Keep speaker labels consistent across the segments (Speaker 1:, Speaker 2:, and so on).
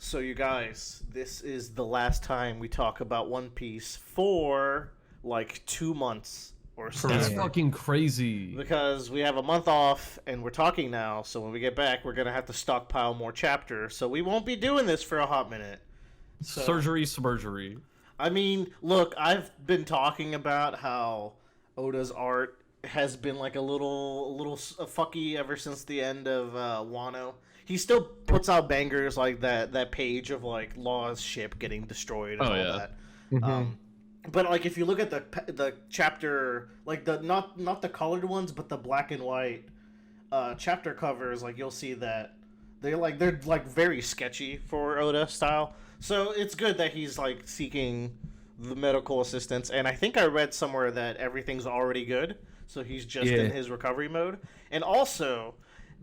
Speaker 1: So, you guys, this is the last time we talk about One Piece for like 2 months or so.
Speaker 2: That's
Speaker 3: Yeah.
Speaker 2: fucking crazy.
Speaker 1: Because we have a month off and we're talking now, so when we get back, we're going to have to stockpile more chapters. So, we won't be doing this for a hot minute. So,
Speaker 2: Surgery.
Speaker 1: I mean, look, I've been talking about how Oda's art has been like a little fucky ever since the end of Wano. He still puts out bangers like that page of like Law's ship getting destroyed and all that. But like if you look at the chapter, like the not the colored ones, but the black and white chapter covers, like you'll see that they're like very sketchy for Oda style. So it's good that he's like seeking the medical assistance, and I think I read somewhere that everything's already good, so he's just in his recovery mode. And also,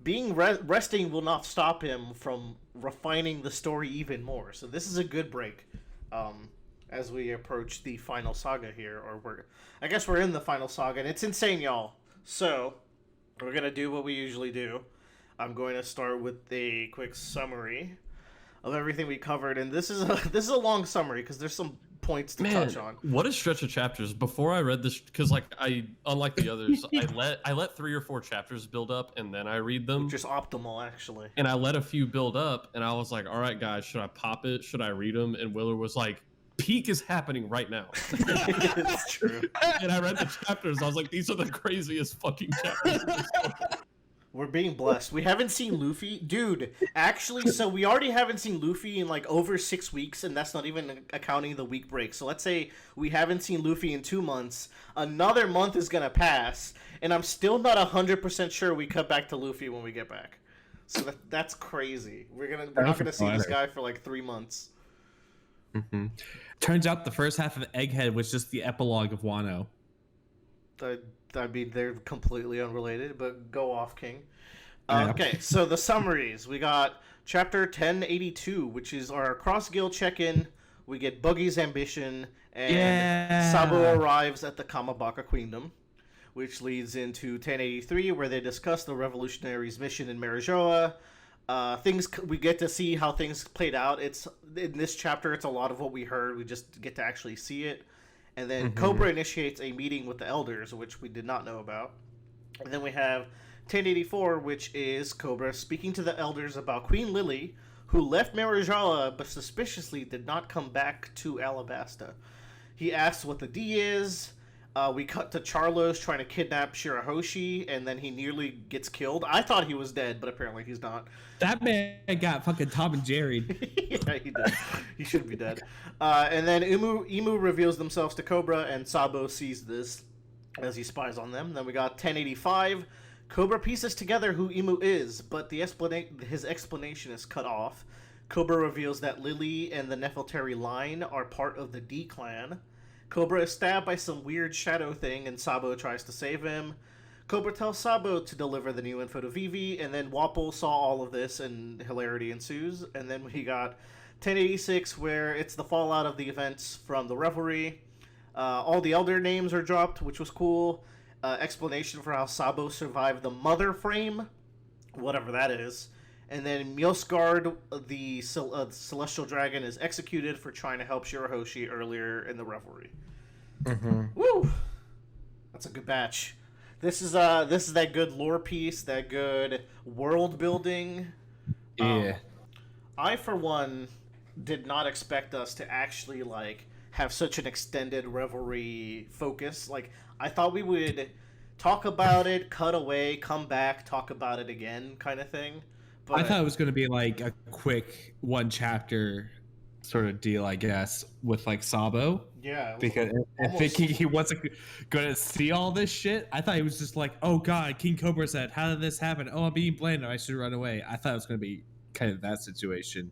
Speaker 1: being resting will not stop him from refining the story even more. So this is a good break, as we approach the final saga here, I guess we're in the final saga, and it's insane, y'all. So we're gonna do what we usually do. I'm going to start with a quick summary of everything we covered, and this is a long summary because there's some points to touch on.
Speaker 2: What a stretch of chapters. Before I read this, because like unlike the others, I let 3 or 4 chapters build up and then I read them.
Speaker 1: Which is optimal, actually.
Speaker 2: And I let a few build up, and I was like, all right, guys, should I pop it? Should I read them? And Willer was like, peak is happening right now.
Speaker 1: It's true.
Speaker 2: And I read the chapters. I was like, these are the craziest fucking chapters.
Speaker 1: We're being blessed. We haven't seen Luffy. Dude, actually, so we already haven't seen Luffy in like over 6 weeks, and that's not even accounting the week break. So let's say we haven't seen Luffy in 2 months. Another month is going to pass, and I'm still not 100% sure we cut back to Luffy when we get back. So that's crazy. We're not going to see this guy for like 3 months.
Speaker 3: Mm-hmm. Turns out the first half of Egghead was just the epilogue of Wano.
Speaker 1: I mean, they're completely unrelated, but go off, King.
Speaker 3: Yeah.
Speaker 1: Okay, so the summaries. We got Chapter 1082, which is our cross-guild check-in. We get Buggy's ambition, and Sabo arrives at the Kamabaka Queendom, which leads into 1083, where they discuss the revolutionaries' mission in Marijoa. We get to see how things played out. It's in this chapter, it's a lot of what we heard. We just get to actually see it. And then Cobra initiates a meeting with the elders, which we did not know about. And then we have 1084, which is Cobra speaking to the elders about Queen Lily, who left Marijoa but suspiciously did not come back to Alabasta. He asks what the D is. We cut to Charlos trying to kidnap Shirahoshi, and then he nearly gets killed. I thought he was dead, but apparently he's not.
Speaker 3: That man got fucking Tom and Jerry.
Speaker 1: Yeah, he did. He should be dead. And then Imu reveals themselves to Cobra, and Sabo sees this as he spies on them. Then we got 1085. Cobra pieces together who Imu is, but his explanation is cut off. Cobra reveals that Lily and the Nefeltari line are part of the D clan. Cobra is stabbed by some weird shadow thing, and Sabo tries to save him. Cobra tells Sabo to deliver the new info to Vivi, and then Wapol saw all of this, and hilarity ensues. And then we got 1086, where it's the fallout of the events from the Reverie. All the elder names are dropped, which was cool. Explanation for how Sabo survived the Mother Frame, whatever that is. And then Mjosgard, the Celestial Dragon, is executed for trying to help Shirahoshi earlier in the Revelry. Woo! That's a good batch. This is that good lore piece, that good world building.
Speaker 3: Yeah.
Speaker 1: I, for one, did not expect us to actually like have such an extended Revelry focus. Like, I thought we would talk about it, cut away, come back, talk about it again, kind of thing. But
Speaker 3: I thought it was going to be like a quick 1 chapter sort of deal, I guess, with like Sabo.
Speaker 1: Yeah.
Speaker 3: Because thinking he wasn't going to see all this shit. I thought he was just like, oh God, King Cobra said, how did this happen? Oh, I'm being blamed. I should run away. I thought it was going to be kind of that situation.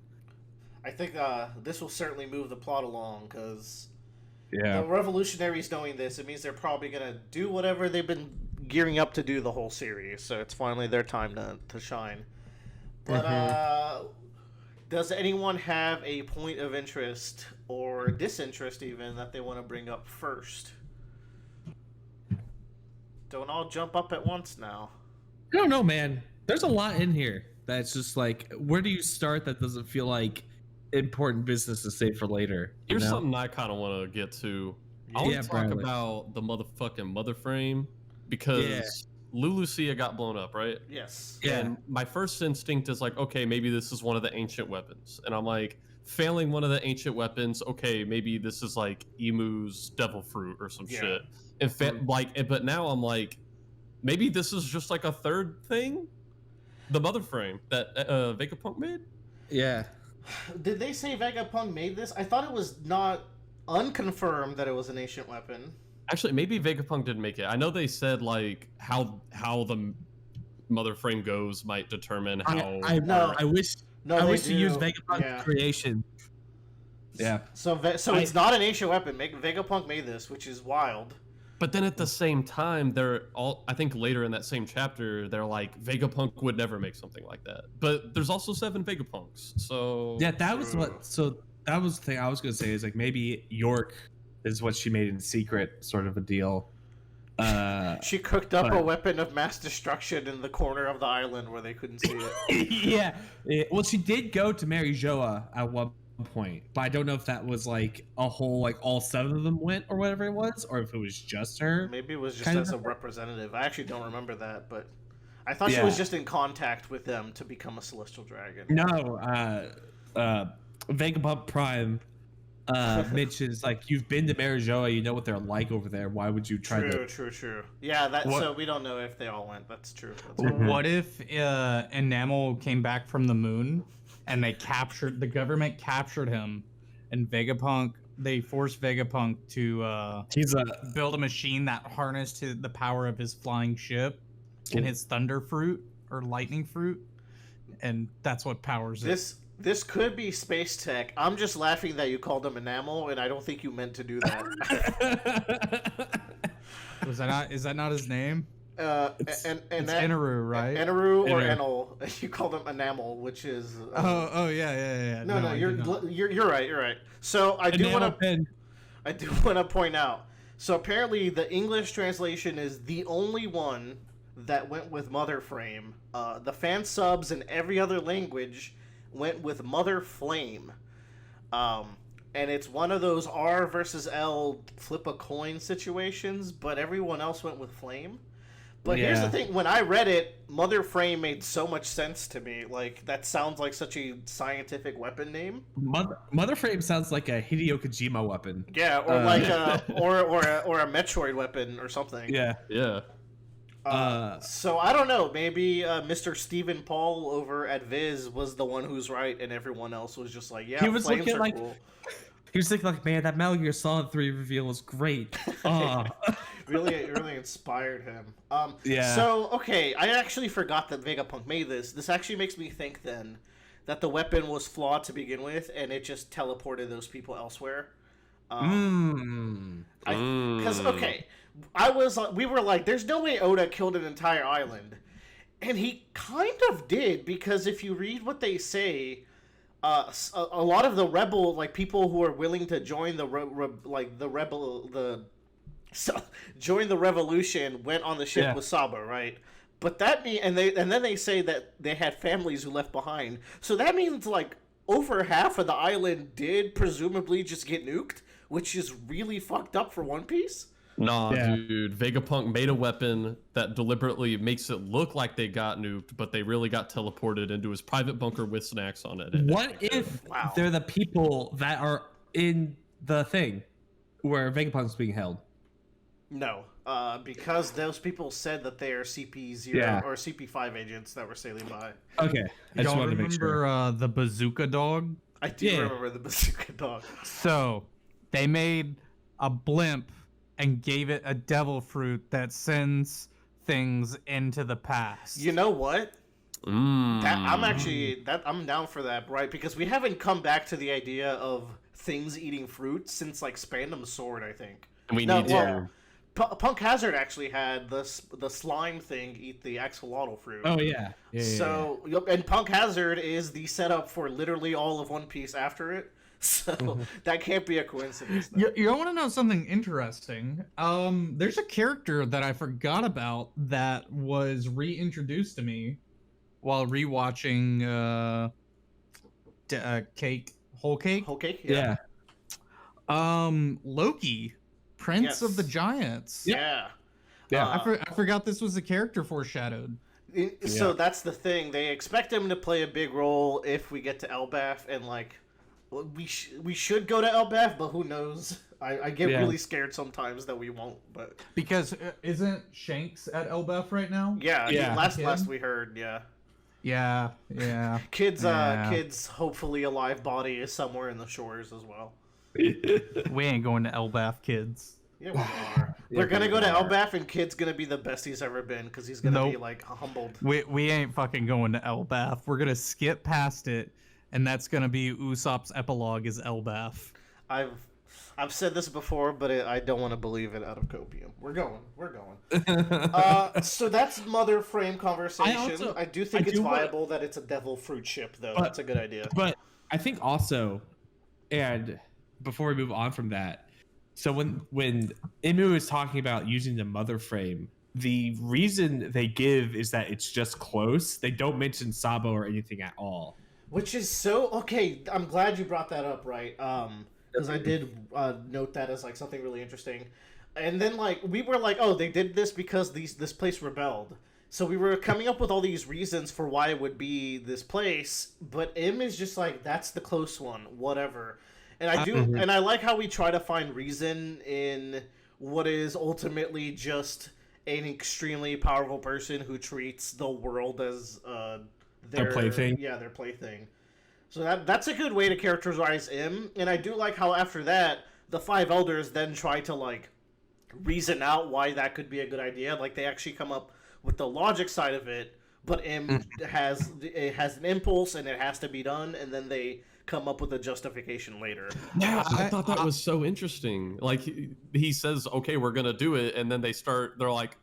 Speaker 1: I think this will certainly move the plot along, because
Speaker 3: Yeah.
Speaker 1: the revolutionaries knowing this, it means they're probably going to do whatever they've been gearing up to do the whole series. So it's finally their time to shine. But does anyone have a point of interest or disinterest even that they want to bring up first? Don't all jump up at once now.
Speaker 3: I don't know, man. There's a lot in here that's just like, where do you start that doesn't feel like important business to save for later. You
Speaker 2: Here's
Speaker 3: know?
Speaker 2: something I kind of want to get to. I want
Speaker 3: Yeah,
Speaker 2: to talk
Speaker 3: Bradley.
Speaker 2: about the motherfucking mother frame because Lulucia got blown up, right?
Speaker 1: Yes.
Speaker 3: Yeah.
Speaker 2: And my first instinct is like, okay, maybe this is one of the ancient weapons. And I'm like, failing one of the ancient weapons, okay, maybe this is like Emu's devil fruit or some shit. And but now I'm like, maybe this is just like a third thing? The mother frame that Vegapunk made?
Speaker 3: Yeah.
Speaker 1: Did they say Vegapunk made this? I thought it was not unconfirmed that it was an ancient weapon.
Speaker 2: Actually, maybe Vegapunk didn't make it. I know they said like how the mother frame goes might determine how.
Speaker 3: I wish to use
Speaker 1: Vegapunk
Speaker 3: Vegapunk's creation. Yeah.
Speaker 1: So it's not an ancient weapon. Vegapunk made this, which is wild.
Speaker 2: But then at the same time, I think later in that same chapter, they're like, Vegapunk would never make something like that. But there's also 7 Vegapunks, so...
Speaker 3: Yeah, that was the thing I was going to say, is like maybe York is what she made in secret, sort of a deal.
Speaker 1: She cooked up a weapon of mass destruction in the corner of the island where they couldn't see it.
Speaker 3: Yeah. Well, she did go to marry Joa at one point, but I don't know if that was like a whole, like all 7 of them went or whatever it was, or if it was just her.
Speaker 1: Maybe it was just as a representative. I actually don't remember that, but I thought she was just in contact with them to become a celestial dragon.
Speaker 3: No, Vegapunk Prime mentions like, you've been to Marijoa, you know what they're like over there. Why would you try to?
Speaker 1: True. Yeah, so we don't know if they all went. That's true.
Speaker 4: What if Enamel came back from the moon and the government captured him, and they forced Vegapunk to build a machine that harnessed the power of his flying ship and his thunder fruit or lightning fruit, and that's what powers it.
Speaker 1: This could be space tech. I'm just laughing that you called him Enamel, and I don't think you meant to do that.
Speaker 4: Is that not his name?
Speaker 1: It's
Speaker 4: Eneru, right?
Speaker 1: Eneru or Enel. You called him Enamel, which is.
Speaker 4: Yeah.
Speaker 1: No, you're right. So I do want to point out. So apparently the English translation is the only one that went with Mother Frame. The fan subs in every other language went with Mother Flame. And it's one of those R versus L flip a coin situations, but everyone else went with Flame. But here's the thing, when I read it, Mother Frame made so much sense to me. Like, that sounds like such a scientific weapon name.
Speaker 3: Mother Frame sounds like a Hideo Kojima weapon.
Speaker 1: Yeah, or like or a Metroid weapon or something.
Speaker 3: Yeah.
Speaker 1: So I don't know, maybe Mr. Stephen Paul over at Viz was the one who's right, and everyone else was just like, yeah,
Speaker 3: he was
Speaker 1: flames
Speaker 3: looking
Speaker 1: are
Speaker 3: like,
Speaker 1: cool.
Speaker 3: He was thinking like, man, that Metal Gear Solid 3 reveal was great.
Speaker 1: Really inspired him.
Speaker 3: Yeah.
Speaker 1: So, okay, I actually forgot that Vegapunk made this. This actually makes me think then that the weapon was flawed to begin with, and it just teleported those people elsewhere. Because we were like, there's no way Oda killed an entire island, and he kind of did, because if you read what they say, a lot of the rebel, like, people who are willing to join join the revolution went on the ship with Saba, right? But that and then they say that they had families who left behind. So that means like over half of the island did presumably just get nuked, which is really fucked up for One Piece.
Speaker 2: Nah, dude. Vegapunk made a weapon that deliberately makes it look like they got nuked, but they really got teleported into his private bunker with snacks on it.
Speaker 3: What if they're the people that are in the thing where Vegapunk's being held?
Speaker 1: No, because those people said that they are CP0 or CP5 agents that were sailing by.
Speaker 3: Okay, I just wanted to make sure.
Speaker 4: Remember the bazooka dog?
Speaker 1: I do remember the bazooka dog.
Speaker 4: So, they made a blimp and gave it a devil fruit that sends things into the past.
Speaker 1: You know what? I'm down for that, right? Because we haven't come back to the idea of things eating fruit since like Spandam Sword, I think. Punk Hazard actually had the slime thing eat the axolotl fruit.
Speaker 3: Oh yeah.
Speaker 1: And Punk Hazard is the setup for literally all of One Piece after it. So that can't be a coincidence.
Speaker 4: You want to know something interesting? There's a character that I forgot about that was reintroduced to me while rewatching Cake Whole cake.
Speaker 1: Whole cake.
Speaker 3: Yeah.
Speaker 4: Loki, Prince of the
Speaker 1: Yes.
Speaker 4: Giants.
Speaker 1: Yeah.
Speaker 3: Yeah.
Speaker 4: I forgot this was a character foreshadowed.
Speaker 1: So that's the thing. They expect him to play a big role if we get to Elbaf, and like, we should go to Elbaf, but who knows? I get really scared sometimes that we won't. But
Speaker 4: Because isn't Shanks at Elbaf right now?
Speaker 1: yeah. Last we heard, yeah.
Speaker 4: Yeah.
Speaker 1: Kids. Hopefully, a live body is somewhere in the shores as well.
Speaker 4: We ain't going to Elbaf, kids.
Speaker 1: Yeah, we are. We're gonna go to Elbaf, and Kid's gonna be the best he's ever been because he's gonna be like humbled.
Speaker 4: We ain't fucking going to Elbaf. We're gonna skip past it, and that's gonna be Usopp's epilogue is Elbaf.
Speaker 1: I've said this before, but I don't want to believe it out of copium. We're going. So that's Mother Frame conversation. I do think it's viable that it's a devil fruit ship, though. That's a good idea.
Speaker 3: But I think also, and before we move on from that, so when Imu is talking about using the Mother Frame, the reason they give is that it's just close. They don't mention Sabo or anything at all.
Speaker 1: Which is so okay. I'm glad you brought that up, right? Because I did note that as like something really interesting. And then like we were like, oh, they did this because this place rebelled. So we were coming up with all these reasons for why it would be this place, but Im is just like, that's the close one, whatever. And I do, and I like how we try to find reason in what is ultimately just an extremely powerful person who treats the world as their
Speaker 3: plaything.
Speaker 1: Yeah, their plaything. So that's a good way to characterize Im, and I do like how after that the five elders then try to like reason out why that could be a good idea. Like they actually come up with the logic side of it, but Im has an impulse and it has to be done, and then they come up with a justification later.
Speaker 2: Yeah, I thought that was so interesting. Like he says, "Okay, we're gonna do it," and then they're like,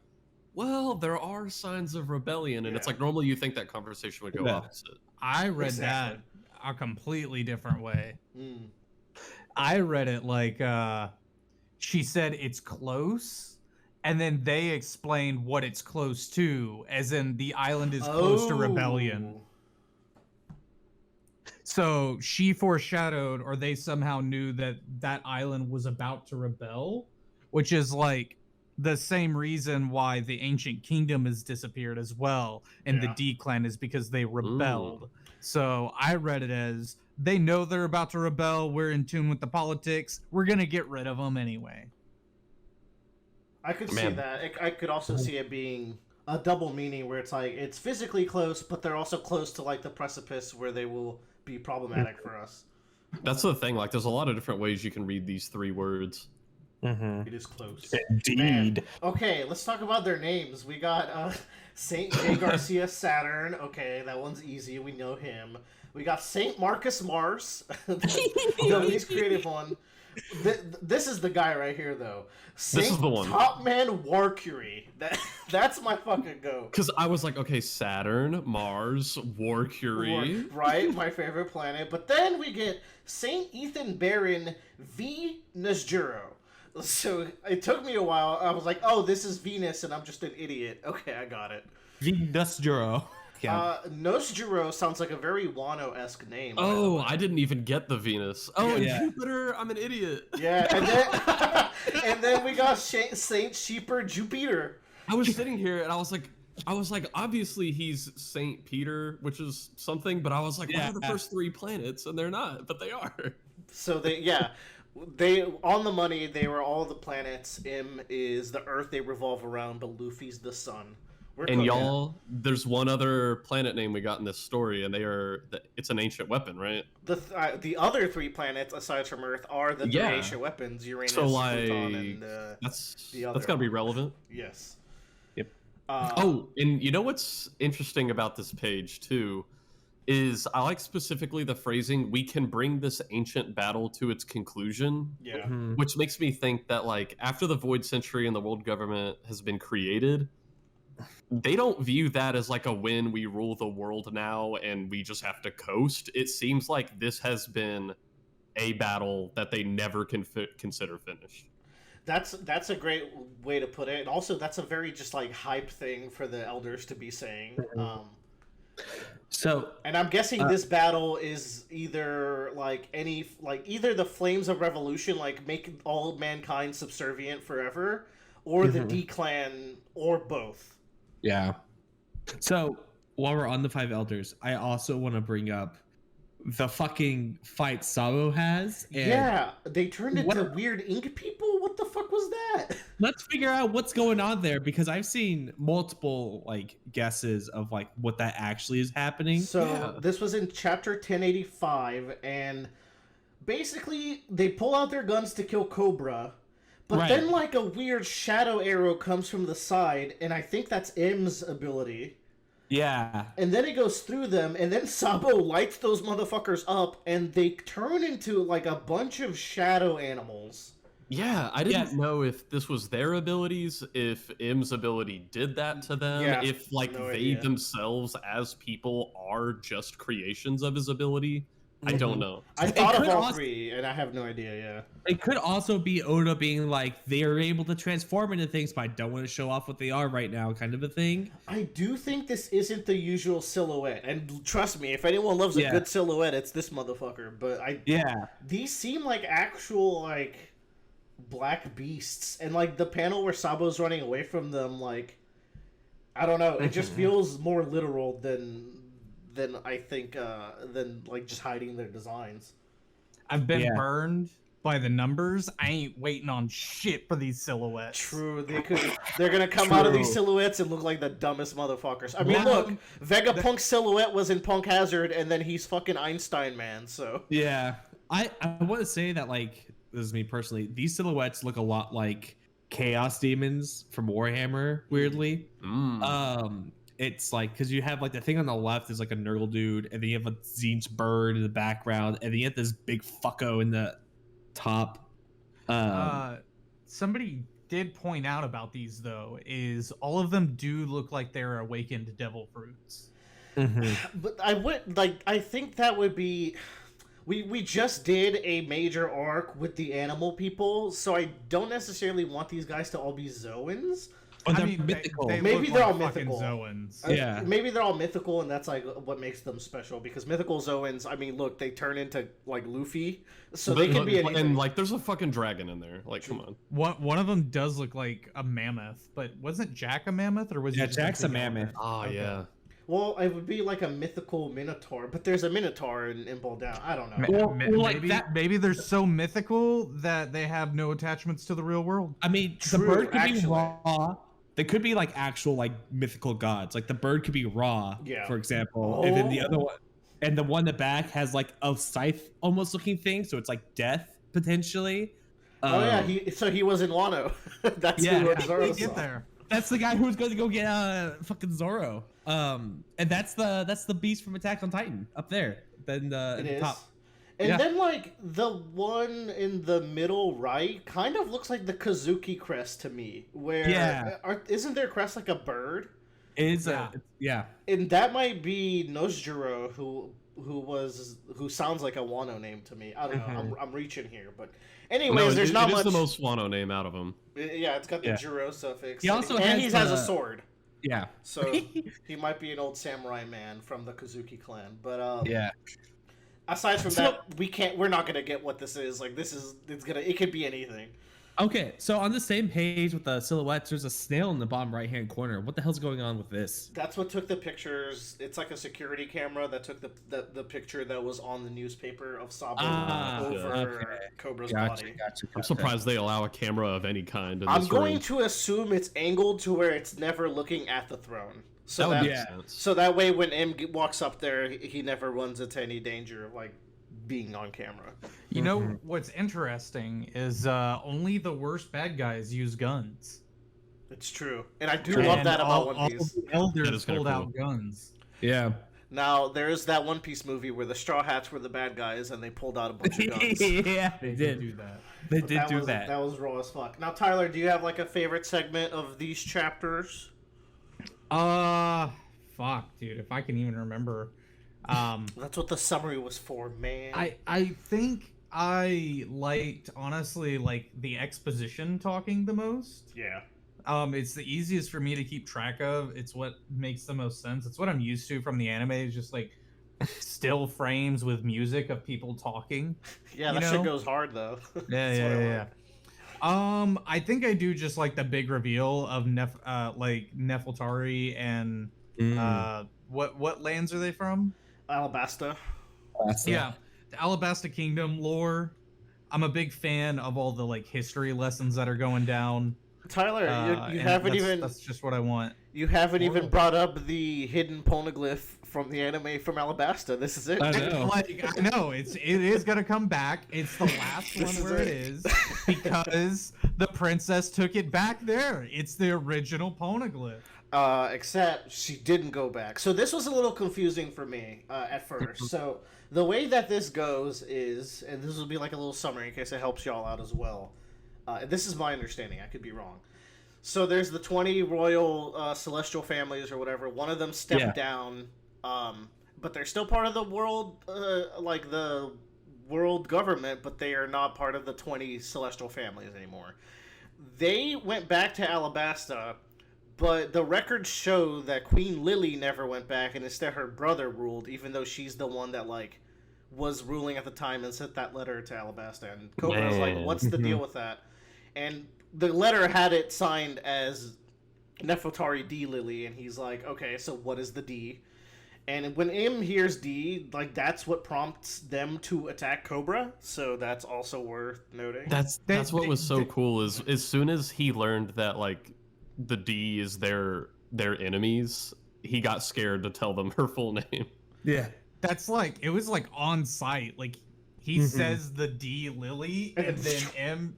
Speaker 2: "Well, there are signs of rebellion," and it's like normally you think that conversation would go opposite.
Speaker 4: I read that a completely different way. I read it like she said it's close, and then they explained what it's close to, as in the island is close to rebellion. So she foreshadowed, or they somehow knew that that island was about to rebel, which is like the same reason why the ancient kingdom has disappeared as well, and the D clan is because they rebelled. So I read it as they know they're about to rebel. We're in tune with the politics. We're gonna get rid of them anyway.
Speaker 1: I could see that. I could also see it being a double meaning where it's like it's physically close, but they're also close to like the precipice where they will be problematic for us.
Speaker 2: That's the thing. Like, there's a lot of different ways you can read these three words.
Speaker 1: It is close.
Speaker 3: Indeed.
Speaker 1: Man. Okay, let's talk about their names. We got Saint J. Garcia Saturn. Okay, that one's easy. We know him. We got Saint Marcus Mars, the least creative one. This is the guy right here, though. Saint
Speaker 2: This is the one.
Speaker 1: Top Man Warcury. That's my fucking go.
Speaker 2: Because I was like, okay, Saturn, Mars, Warcury.
Speaker 1: Right, my favorite planet. But then we get Saint Ethan Baron V. Nesjuro. So it took me a while. I was like, oh, this is Venus, and I'm just an idiot. Okay, I got it.
Speaker 3: Venusjuro. Yeah.
Speaker 1: Nosjuro sounds like a very Wano-esque name.
Speaker 2: Oh, I didn't even get the Venus. Oh,
Speaker 3: Yeah.
Speaker 2: and Jupiter, I'm an idiot.
Speaker 1: Yeah, and then we got Saint Sheeper Jupiter.
Speaker 2: I was sitting here and I was like, obviously he's Saint Peter, which is something, but I was like, what are the first three planets? And they're not, but they are.
Speaker 1: So they on the money. They were all the planets. M is the Earth they revolve around, but Luffy's the sun.
Speaker 2: And y'all, there's one other planet name we got in this story, and it's an ancient weapon, right?
Speaker 1: The other three planets aside from Earth are the three ancient weapons: Uranus, Pluton, and
Speaker 2: that's
Speaker 1: the other.
Speaker 2: That's gotta be relevant.
Speaker 1: Yes.
Speaker 3: Yep.
Speaker 2: And you know what's interesting about this page too is I like specifically the phrasing, "We can bring this ancient battle to its conclusion."
Speaker 1: Yeah.
Speaker 2: Which makes me think that like after the Void Century and the world government has been created, they don't view that as like a win. We rule the world now and we just have to coast. It seems like this has been a battle that they never consider finished.
Speaker 1: That's a great way to put it. And also, that's a very just like hype thing for the elders to be saying.
Speaker 3: So,
Speaker 1: And I'm guessing this battle is either either the flames of revolution, like make all mankind subservient forever, or the D-Clan, or both.
Speaker 3: yeah. So while we're on the five elders, I also want to bring up the fucking fight Sabo has. And
Speaker 1: Yeah, they turned into weird ink people. What the fuck was that?
Speaker 3: let's figure out what's going on there, because I've seen multiple like guesses of like what that actually is happening.
Speaker 1: So this was in chapter 1085, and basically they pull out their guns to kill Cobra, but then like a weird shadow arrow comes from the side, and I think that's M's ability.
Speaker 3: Yeah.
Speaker 1: And then it goes through them, and then Sabo lights those motherfuckers up, and they turn into like a bunch of shadow animals.
Speaker 2: Yeah, I didn't know if this was their abilities, if M's ability did that to them, if like they themselves as people are just creations of his ability. I don't know.
Speaker 1: I thought of all three, and I have no idea, yeah.
Speaker 3: It could also be Oda being like, they are able to transform into things, but I don't want to show off what they are right now, kind of a thing.
Speaker 1: I do think this isn't the usual silhouette, and trust me, if anyone loves a good silhouette, it's this motherfucker, but these seem like actual, like, black beasts, and, like, the panel where Sabo's running away from them, like, I don't know, it just feels more literal than I think than like just hiding their designs.
Speaker 4: I've been burned by the numbers. I ain't waiting on shit for these silhouettes.
Speaker 1: True, they're gonna come out of these silhouettes and look like the dumbest motherfuckers. I mean, look, Vegapunk's silhouette was in Punk Hazard, and then he's fucking Einstein Man. So
Speaker 3: yeah, I want to say that, like, this is me personally, these silhouettes look a lot like Chaos Demons from Warhammer. Weirdly, it's like, because you have like the thing on the left is like a Nurgle dude, and then you have a Tzeentch bird in the background, and then you have this big fucko in the top.
Speaker 4: Somebody did point out about these though, is all of them do look like they're awakened devil fruits.
Speaker 1: But I think that would be. We just did a major arc with the animal people, so I don't necessarily want these guys to all be Zoans.
Speaker 3: Oh, I mean, mythical.
Speaker 1: Maybe they're all mythical.
Speaker 4: Zoans.
Speaker 3: Yeah.
Speaker 1: Maybe they're all mythical, and that's like what makes them special. Because mythical Zoans, I mean, look, they turn into like Luffy, so they can be anything.
Speaker 2: And like, there's a fucking dragon in there. Like, come on.
Speaker 4: One of them does look like a mammoth, but wasn't Jack a mammoth, or was he just
Speaker 3: Jack's a mammoth?
Speaker 2: Oh yeah.
Speaker 1: Well, it would be like a mythical Minotaur, but there's a Minotaur in Bolt Down. I don't know.
Speaker 4: Maybe they're so mythical that they have no attachments to the real world.
Speaker 3: I mean, the bird could be raw. They could be like actual like mythical gods. Like the bird could be raw, for example, and then the other one, and the one in the back has like a scythe almost looking thing, so it's like death potentially.
Speaker 1: He was in Wano. That's who Zoro saw.
Speaker 4: There.
Speaker 3: That's the guy who's going to go get fucking Zoro. And that's the beast from Attack on Titan up there. Then the top.
Speaker 1: And then like the one in the middle right kind of looks like the Kazuki crest to me. Where isn't their crest like a bird?
Speaker 3: It is
Speaker 1: And that might be Nojiro, who sounds like a Wano name to me. I don't know. I'm reaching here, but anyways, there's not much.
Speaker 2: It is the most Wano name out of them.
Speaker 1: Yeah, it's got the Jiro suffix.
Speaker 3: He also
Speaker 1: has a sword.
Speaker 3: Yeah.
Speaker 1: So he might be an old samurai man from the Kazuki clan. But aside from that, we're not gonna get what this is. Like it could be anything.
Speaker 3: Okay, so on the same page with the silhouettes, there's a snail in the bottom right-hand corner. What the hell's going on with this?
Speaker 1: That's what took the pictures. It's like a security camera that took the picture that was on the newspaper of Sabo over Cobra's body.
Speaker 2: I'm surprised they allow a camera of any kind in
Speaker 1: I'm
Speaker 2: this
Speaker 1: going
Speaker 2: room.
Speaker 1: to assume it's angled to where it's never looking at the throne. So
Speaker 2: that would make sense.
Speaker 1: So that way when M walks up there, he never runs into any danger of like being on camera.
Speaker 4: You know what's interesting is only the worst bad guys use guns.
Speaker 1: It's true, and I do love that about One Piece.
Speaker 4: All the elders pulled out guns.
Speaker 3: Yeah.
Speaker 1: Now there is that One Piece movie where the Straw Hats were the bad guys and they pulled out a bunch of guns.
Speaker 3: Yeah,
Speaker 4: they did do that.
Speaker 3: They did do that.
Speaker 1: That was raw as fuck. Now, Tyler, do you have like a favorite segment of these chapters?
Speaker 4: Fuck, dude. If I can even remember.
Speaker 1: That's what the summary was for, man.
Speaker 4: I think I liked, honestly, like the exposition talking the most.
Speaker 1: Yeah.
Speaker 4: It's the easiest for me to keep track of. It's what makes the most sense. It's what I'm used to from the anime. Is just like still frames with music of people talking.
Speaker 1: Yeah, that shit goes hard though.
Speaker 4: Yeah, yeah. I think I do just like the big reveal of Nefeltari and what lands are they from?
Speaker 1: Alabasta.
Speaker 4: Yeah, the Alabasta Kingdom lore. I'm a big fan of all the like history lessons that are going down.
Speaker 1: Tyler, you haven't
Speaker 4: that's just what I want.
Speaker 1: You haven't even brought up the hidden poneglyph from the anime from Alabasta. This is it.
Speaker 3: I know.
Speaker 4: I know it is gonna come back. It's the last one where it is because the princess took it back there. It's the original poneglyph.
Speaker 1: Except she didn't go back. So this was a little confusing for me at first. So the way that this goes is, and this will be like a little summary in case it helps y'all out as well. This is my understanding. I could be wrong. So there's the 20 royal celestial families or whatever. One of them stepped down, but they're still part of the world, like the world government, but they are not part of the 20 celestial families anymore. They went back to Alabasta, but the records show that Queen Lily never went back, and instead her brother ruled, even though she's the one that like was ruling at the time and sent that letter to Alabasta. And Cobra was like, "What's the deal with that?" And the letter had it signed as Nefeltari D Lily, and he's like, "Okay, so what is the D?" And when M hears D, like that's what prompts them to attack Cobra. So that's also worth noting.
Speaker 2: That's what was so cool is as soon as he learned that like the D is their enemies, he got scared to tell them her full name.
Speaker 3: Yeah.
Speaker 4: That's like it was like on site. Like he says the D Lily and then M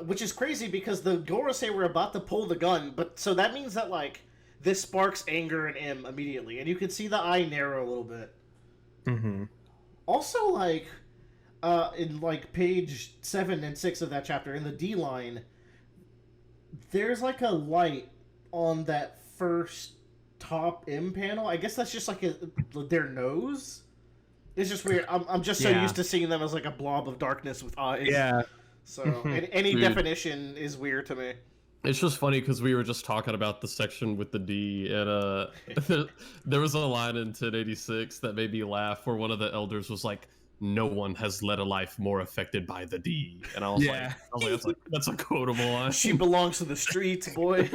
Speaker 1: which is crazy because the Gorosei were about to pull the gun, but so that means that like this sparks anger in M immediately, and you can see the eye narrow a little bit. Also, like in like page 7 and 6 of that chapter in the D line, there's like a light on that first top M panel. I guess that's just like their nose. It's just weird. I'm just so used to seeing them as like a blob of darkness with eyes.
Speaker 3: Yeah.
Speaker 1: So any definition is weird to me.
Speaker 2: It's just funny because we were just talking about the section with the D, and there was a line in 1086 that made me laugh where one of the elders was like, "No one has led a life more affected by the D," and I was like, that's a quotable line.
Speaker 1: She belongs to the streets, boy.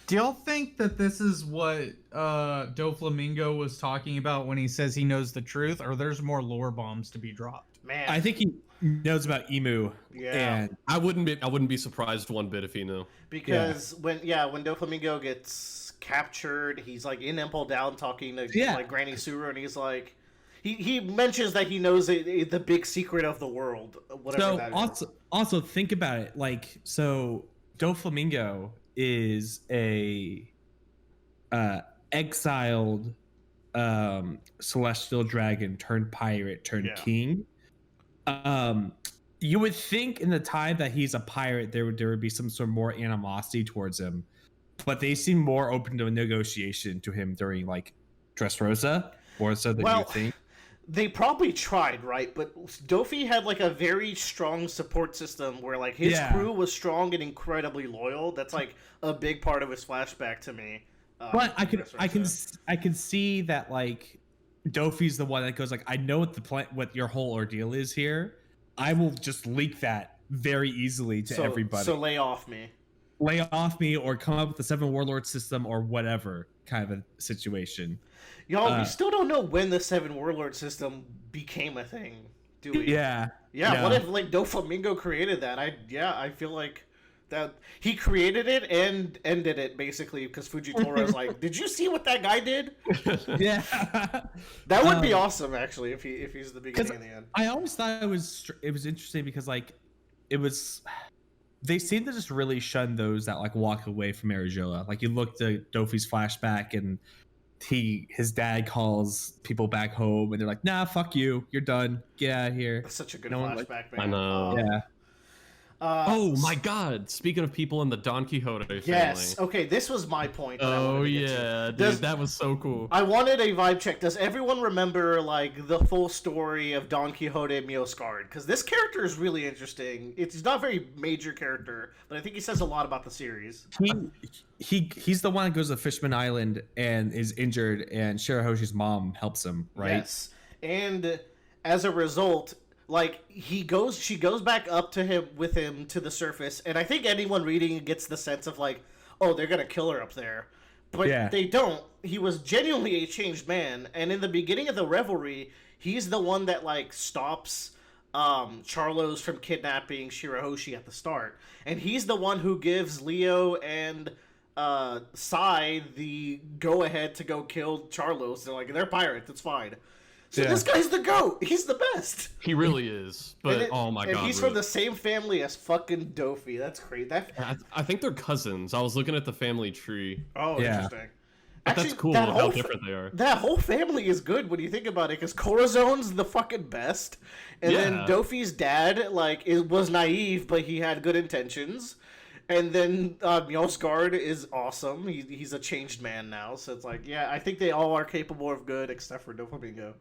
Speaker 4: Do y'all think that this is what Doflamingo was talking about when he says he knows the truth, or there's more lore bombs to be dropped?
Speaker 1: Man,
Speaker 3: I think he knows about Emu.
Speaker 1: Yeah,
Speaker 3: and
Speaker 2: I wouldn't be surprised one bit if he knew.
Speaker 1: Because when Doflamingo gets captured, he's like in Impel Down talking to like Granny Sura, and he's like, he mentions that he knows the big secret of the world, whatever that is.
Speaker 3: Also think about it, like so Doflamingo is a exiled celestial dragon turned pirate turned king. You would think in the time that he's a pirate there would be some sort of more animosity towards him, but they seem more open to a negotiation to him during like Dressrosa, more so than you think.
Speaker 1: They probably tried, right? But Dofi had like a very strong support system where like his crew was strong and incredibly loyal. That's like a big part of his flashback to me.
Speaker 3: But I can see that like Dofi's the one that goes like, I know what your whole ordeal is here. I will just leak that very easily to everybody.
Speaker 1: So lay off me,
Speaker 3: or come up with the 7 warlord system or whatever kind of a situation.
Speaker 1: Y'all, we still don't know when the 7 warlord system became a thing, do we?
Speaker 3: Yeah.
Speaker 1: What if like Doflamingo created that? I feel like that he created it and ended it basically because Fujitora is like, did you see what that guy did?
Speaker 3: Yeah.
Speaker 1: That would be awesome actually if he's the beginning and the end.
Speaker 3: I always thought it was interesting because like they seem to just really shun those that like walk away from Marijoa. Like you look at Dofi's flashback and his dad calls people back home and they're like, nah, fuck you, you're done, get out of here.
Speaker 1: That's such a good flashback, man.
Speaker 2: I know. Oh my God! Speaking of people in the Don Quixote family.
Speaker 1: Yes. Okay, this was my point. That I
Speaker 2: Oh
Speaker 1: wanted to get
Speaker 2: yeah,
Speaker 1: to.
Speaker 2: dude, that was so cool.
Speaker 1: I wanted a vibe check. Does everyone remember like the full story of Don Quixote Mioscard? Because this character is really interesting. It's not a very major character, but I think he says a lot about the series.
Speaker 3: He's the one that goes to Fishman Island and is injured, and Shirahoshi's mom helps him, right?
Speaker 1: Yes. And as a result, like she goes back up to him with him to the surface, and I think anyone reading it gets the sense of like, oh, they're gonna kill her up there. But they don't. He was genuinely a changed man, and in the beginning of the Revelry, he's the one that like stops Charlos from kidnapping Shirahoshi at the start, and he's the one who gives Leo and Sai the go ahead to go kill Charlos. They're like, they're pirates, it's fine. So this guy's the GOAT. He's the best.
Speaker 2: He really is. But oh my God.
Speaker 1: And he's from the same family as fucking Dofi. That's great.
Speaker 2: I think they're cousins. I was looking at the family tree.
Speaker 1: Oh, interesting.
Speaker 2: But that's cool how different they are.
Speaker 1: That whole family is good when you think about it, because Corazone's the fucking best, and then Dofi's dad was naive, but he had good intentions, and then Mjolsgard is awesome. He's a changed man now, so it's like, yeah, I think they all are capable of good except for Doflamingo.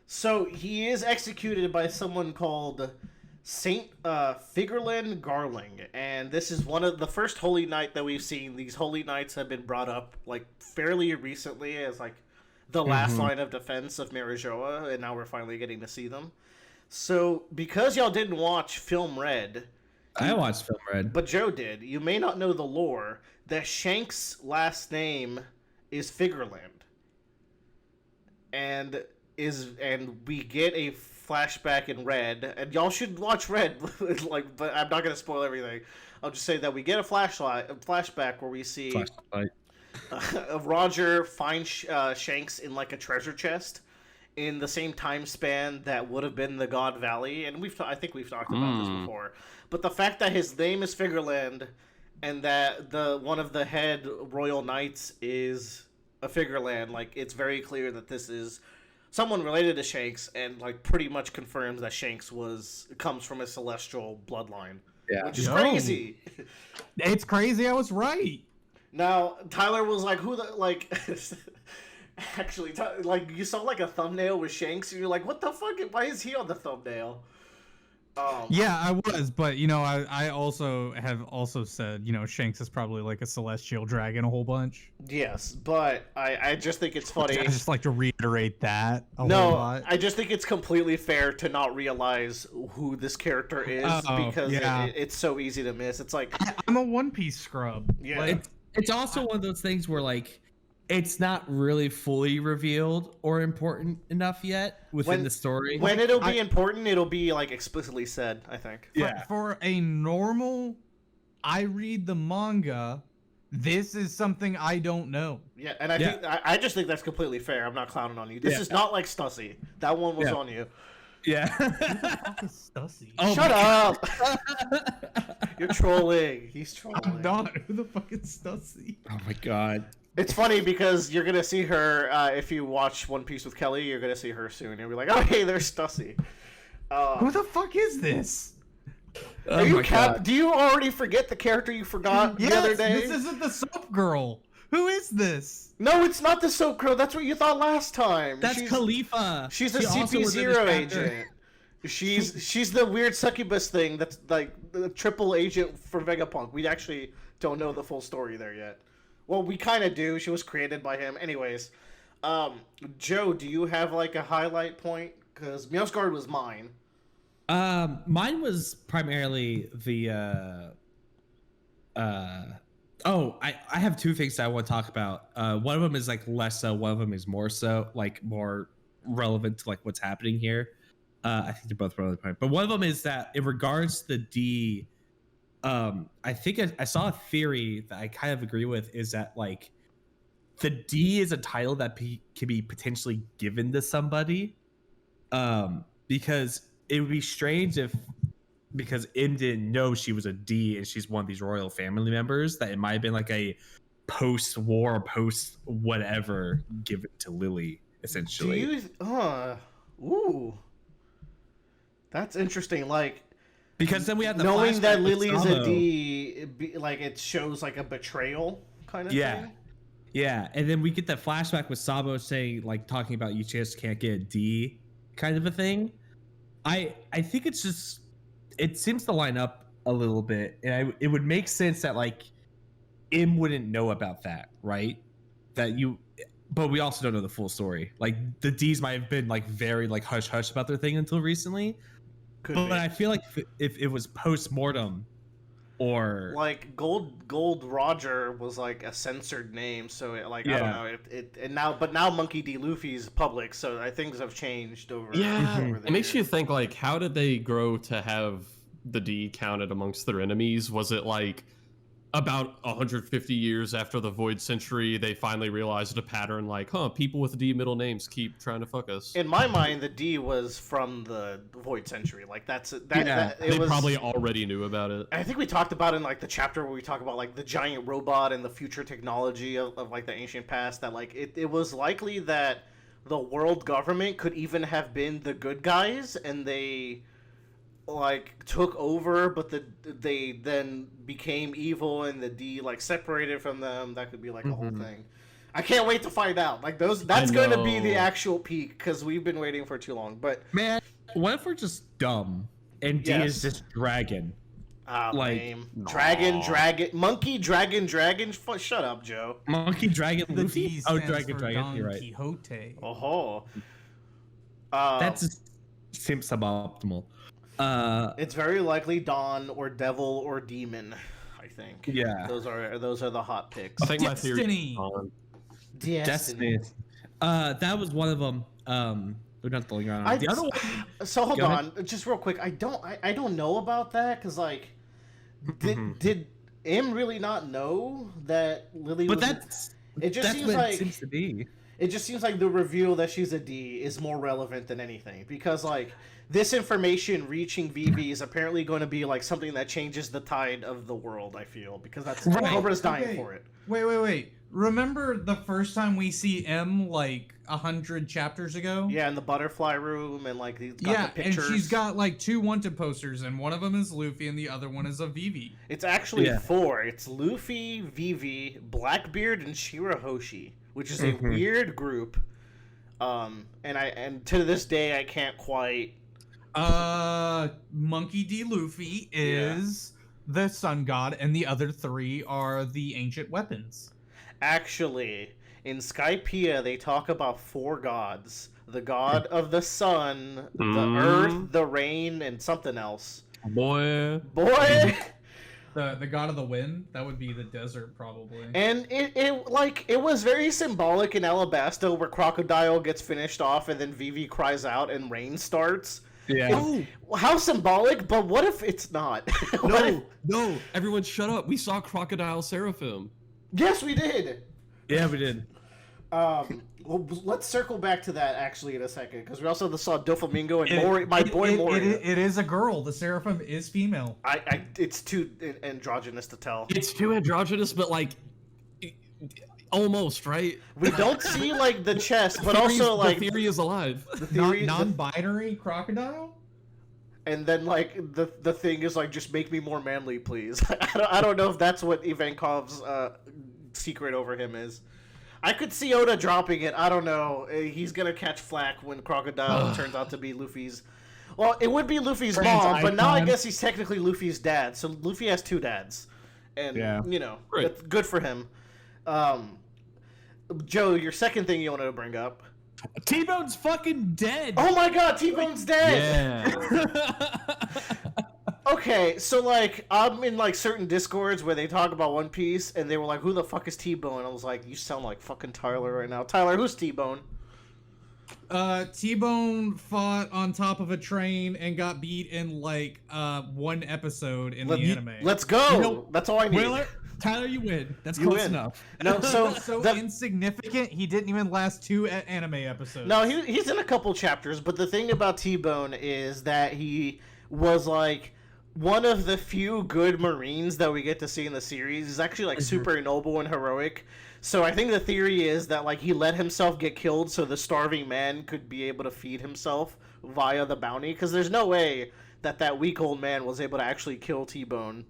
Speaker 1: So he is executed by someone called Saint Figerland Garling, and this is one of the first Holy Knight that we've seen. These Holy Knights have been brought up like fairly recently as like the last line of defense of Mirajoa, and now we're finally getting to see them. So because y'all didn't watch Film Red,
Speaker 3: I watched Film Red,
Speaker 1: but Joe did. You may not know the lore that Shank's last name is Figerland, and we get a flashback in Red, and y'all should watch Red. But I'm not gonna spoil everything. I'll just say that we get a flashback where we see Roger finds Shanks in like a treasure chest in the same time span that would have been the God Valley, and I think we've talked about this before. But the fact that his name is Figerland, and that one of the head royal knights is a Figerland, like it's very clear that this is someone related to Shanks, and like pretty much confirms that Shanks comes from a celestial bloodline. Yeah, which is crazy.
Speaker 4: It's crazy. I was right.
Speaker 1: Now Tyler was like, "Who the like?" Actually, like you saw like a thumbnail with Shanks, and you're like, "What the fuck? Why is he on the thumbnail?"
Speaker 4: Yeah, I was, but I also have said, Shanks is probably like a celestial dragon a whole bunch.
Speaker 1: Yes, but I just think it's funny.
Speaker 4: I just like to reiterate that a whole lot.
Speaker 1: I just think it's completely fair to not realize who this character is because it's so easy to miss. It's like
Speaker 4: I'm a One Piece scrub.
Speaker 1: Yeah,
Speaker 3: it's also one of those things where like it's not really fully revealed or important enough yet within the story.
Speaker 1: When it'll be important, it'll be like explicitly said, I think.
Speaker 4: Yeah. For a normal, I read the manga, this is something I don't know.
Speaker 1: Yeah, and I just think that's completely fair. I'm not clowning on you. This is not like Stussy. That one was on you.
Speaker 3: Yeah.
Speaker 4: Who the fuck is Stussy?
Speaker 1: Oh, shut up! You're trolling. He's trolling.
Speaker 4: I'm not. Who the fuck is Stussy?
Speaker 3: Oh my god.
Speaker 1: It's funny because you're gonna see her if you watch One Piece with Kelly. You're gonna see her soon. You'll be like, "Oh, hey, there's Stussy."
Speaker 4: Who the fuck is this?
Speaker 1: Are you Do you already forget the character you forgot the other day?
Speaker 4: This isn't the soap girl. Who is this?
Speaker 1: No, it's not the soap girl. That's what you thought last time.
Speaker 3: That's Khalifa.
Speaker 1: She's a CP0 agent. She's the weird succubus thing. That's like the triple agent for Vegapunk. We actually don't know the full story there yet. Well, we kind of do. She was created by him. Anyways, Joe, do you have like a highlight point? Because Mjolsgard was mine.
Speaker 3: Mine was primarily the. I have two things that I want to talk about. One of them is like less so. One of them is more so, like more relevant to like what's happening here. I think they're both relevant, but one of them is that in regards to the D. I think I saw a theory that I kind of agree with is that like the D is a title that can be potentially given to somebody, because it would be strange because Im didn't know she was a D and she's one of these royal family members, that it might have been like a post-war, post-whatever given to Lily essentially.
Speaker 1: Ooh, that's interesting. Like,
Speaker 3: Because then we had the
Speaker 1: knowing that
Speaker 3: flashback with
Speaker 1: Lily's a
Speaker 3: Sabo.
Speaker 1: D, like it shows like a betrayal kind of thing.
Speaker 3: Yeah, and then we get that flashback with Sabo saying, like, talking about you just can't get a D kind of a thing. I think it's just, it seems to line up a little bit, and it would make sense that, like, Im wouldn't know about that, right? But we also don't know the full story. Like, the Ds might have been, like, very, like, hush-hush about their thing until recently. But I feel like if it was post-mortem, or
Speaker 1: like Gold Roger was like a censored name, so I don't know and now Monkey D. Luffy's public, so things have changed over.
Speaker 2: It makes you think, like, how did they grow to have the D counted amongst their enemies? Was it like about 150 years after the Void Century, they finally realized a pattern, like, people with D middle names keep trying to fuck us?
Speaker 1: In my mind, the D was from the Void Century. Like,
Speaker 2: they probably already knew about it.
Speaker 1: I think we talked about in, like, the chapter where we talk about, like, the giant robot and the future technology of like, the ancient past, that, like, it was likely that the world government could even have been the good guys, and they, like, took over, but they then became evil, and the D, like, separated from them. That could be, like, a whole thing. I can't wait to find out. Like, that's going to be the actual peak, because we've been waiting for too long. But
Speaker 3: man, what if we're just dumb and D is just dragon?
Speaker 1: Lame. Dragon, monkey, dragon. Shut up, Joe.
Speaker 3: Monkey, dragon,
Speaker 4: The
Speaker 3: Luffy.
Speaker 4: D
Speaker 3: Oh,
Speaker 4: stands
Speaker 3: dragon.
Speaker 4: for Don
Speaker 3: You're right.
Speaker 4: Quixote.
Speaker 1: Oh.
Speaker 3: That just seems suboptimal.
Speaker 1: It's very likely Dawn or Devil or Demon, I think.
Speaker 3: Yeah.
Speaker 1: Those are the hot picks.
Speaker 2: I think my theory
Speaker 4: Destiny.
Speaker 2: is on.
Speaker 3: Destiny. That was one of them. We're not throwing around. The other one.
Speaker 1: So hold on, just real quick. I don't know about that, because, like, did Im really not know that Lily?
Speaker 3: But
Speaker 1: was it just
Speaker 3: that's
Speaker 1: seems
Speaker 3: what
Speaker 1: like
Speaker 3: it seems to be.
Speaker 1: It just seems like the reveal that she's a D is more relevant than anything, because, like, this information reaching Vivi is apparently going to be, like, something that changes the tide of the world, I feel, because that's Cobra's dying for it.
Speaker 4: Wait. Remember the first time we see M, like, 100 chapters ago?
Speaker 1: Yeah, in the butterfly room, and, like, the
Speaker 4: and
Speaker 1: pictures.
Speaker 4: she's got, like, 2 wanted posters, and one of them is Luffy, and the other one is a Vivi.
Speaker 1: It's actually 4. It's Luffy, Vivi, Blackbeard, and Shirahoshi, which is a weird group. And to this day, I can't quite.
Speaker 4: Monkey D. Luffy is the sun god, and the other 3 are the ancient weapons.
Speaker 1: Actually, in Skypiea, they talk about 4 gods: the god of the sun, the earth, the rain, and something else.
Speaker 2: Boy.
Speaker 4: The god of the wind, that would be the desert, probably.
Speaker 1: And it was very symbolic in Alabasta, where Crocodile gets finished off, and then Vivi cries out, and rain starts.
Speaker 3: Yeah.
Speaker 1: How symbolic, but what if it's not?
Speaker 2: No, everyone shut up. We saw Crocodile Seraphim.
Speaker 1: Yes, we did.
Speaker 3: Yeah, we did.
Speaker 1: Well, let's circle back to that actually in a second, because we also saw Doflamingo and Moria.
Speaker 4: It is a girl. The Seraphim is female.
Speaker 1: It's too androgynous to tell.
Speaker 2: It's too androgynous, but, like, almost, right?
Speaker 1: We don't see, like, the chest, but also, like,
Speaker 2: the theory is alive.
Speaker 1: The theory,
Speaker 4: non-binary crocodile.
Speaker 1: And then, like, the thing is, like, just make me more manly, please. I don't know if that's what Ivankov's secret over him is. I could see Oda dropping it. I don't know. He's gonna catch flack when Crocodile turns out to be Luffy's. Well, it would be Luffy's mom, but now I guess he's technically Luffy's dad. So Luffy has 2 dads, and that's good for him. Joe, your second thing you wanted to bring up.
Speaker 3: T-Bone's fucking dead.
Speaker 1: Oh my god, T-Bone's dead!
Speaker 2: Yeah.
Speaker 1: Okay, so, like, I'm in, like, certain Discords where they talk about One Piece, and they were like, who the fuck is T-Bone? I was like, you sound like fucking Tyler right now. Tyler, who's T-Bone?
Speaker 4: T-Bone fought on top of a train and got beat in, like, 1 episode in the anime.
Speaker 1: Let's go! That's all I need.
Speaker 3: Willer, Tyler, you win. That's close enough.
Speaker 1: No, so
Speaker 4: insignificant, he didn't even last 2 anime episodes.
Speaker 1: No, he's in a couple chapters, but the thing about T-Bone is that he was, like, one of the few good Marines that we get to see in the series. He's actually, like, super noble and heroic. So I think the theory is that, like, he let himself get killed so the starving man could be able to feed himself via the bounty. Because there's no way that weak old man was able to actually kill T-Bone.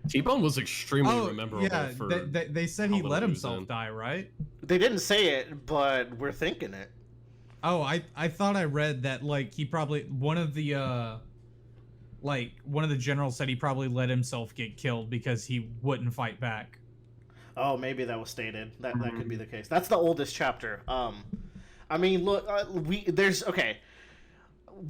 Speaker 2: T-Bone was extremely memorable.
Speaker 4: Yeah,
Speaker 2: for
Speaker 4: they said he
Speaker 2: how
Speaker 4: let
Speaker 2: little he was
Speaker 4: himself
Speaker 2: in.
Speaker 4: die, right?
Speaker 1: They didn't say it, but we're thinking it.
Speaker 4: Oh, I thought I read that like he probably one of the generals said he probably let himself get killed because he wouldn't fight back.
Speaker 1: Oh, maybe that was stated. That could be the case. That's the oldest chapter. I mean, look, okay.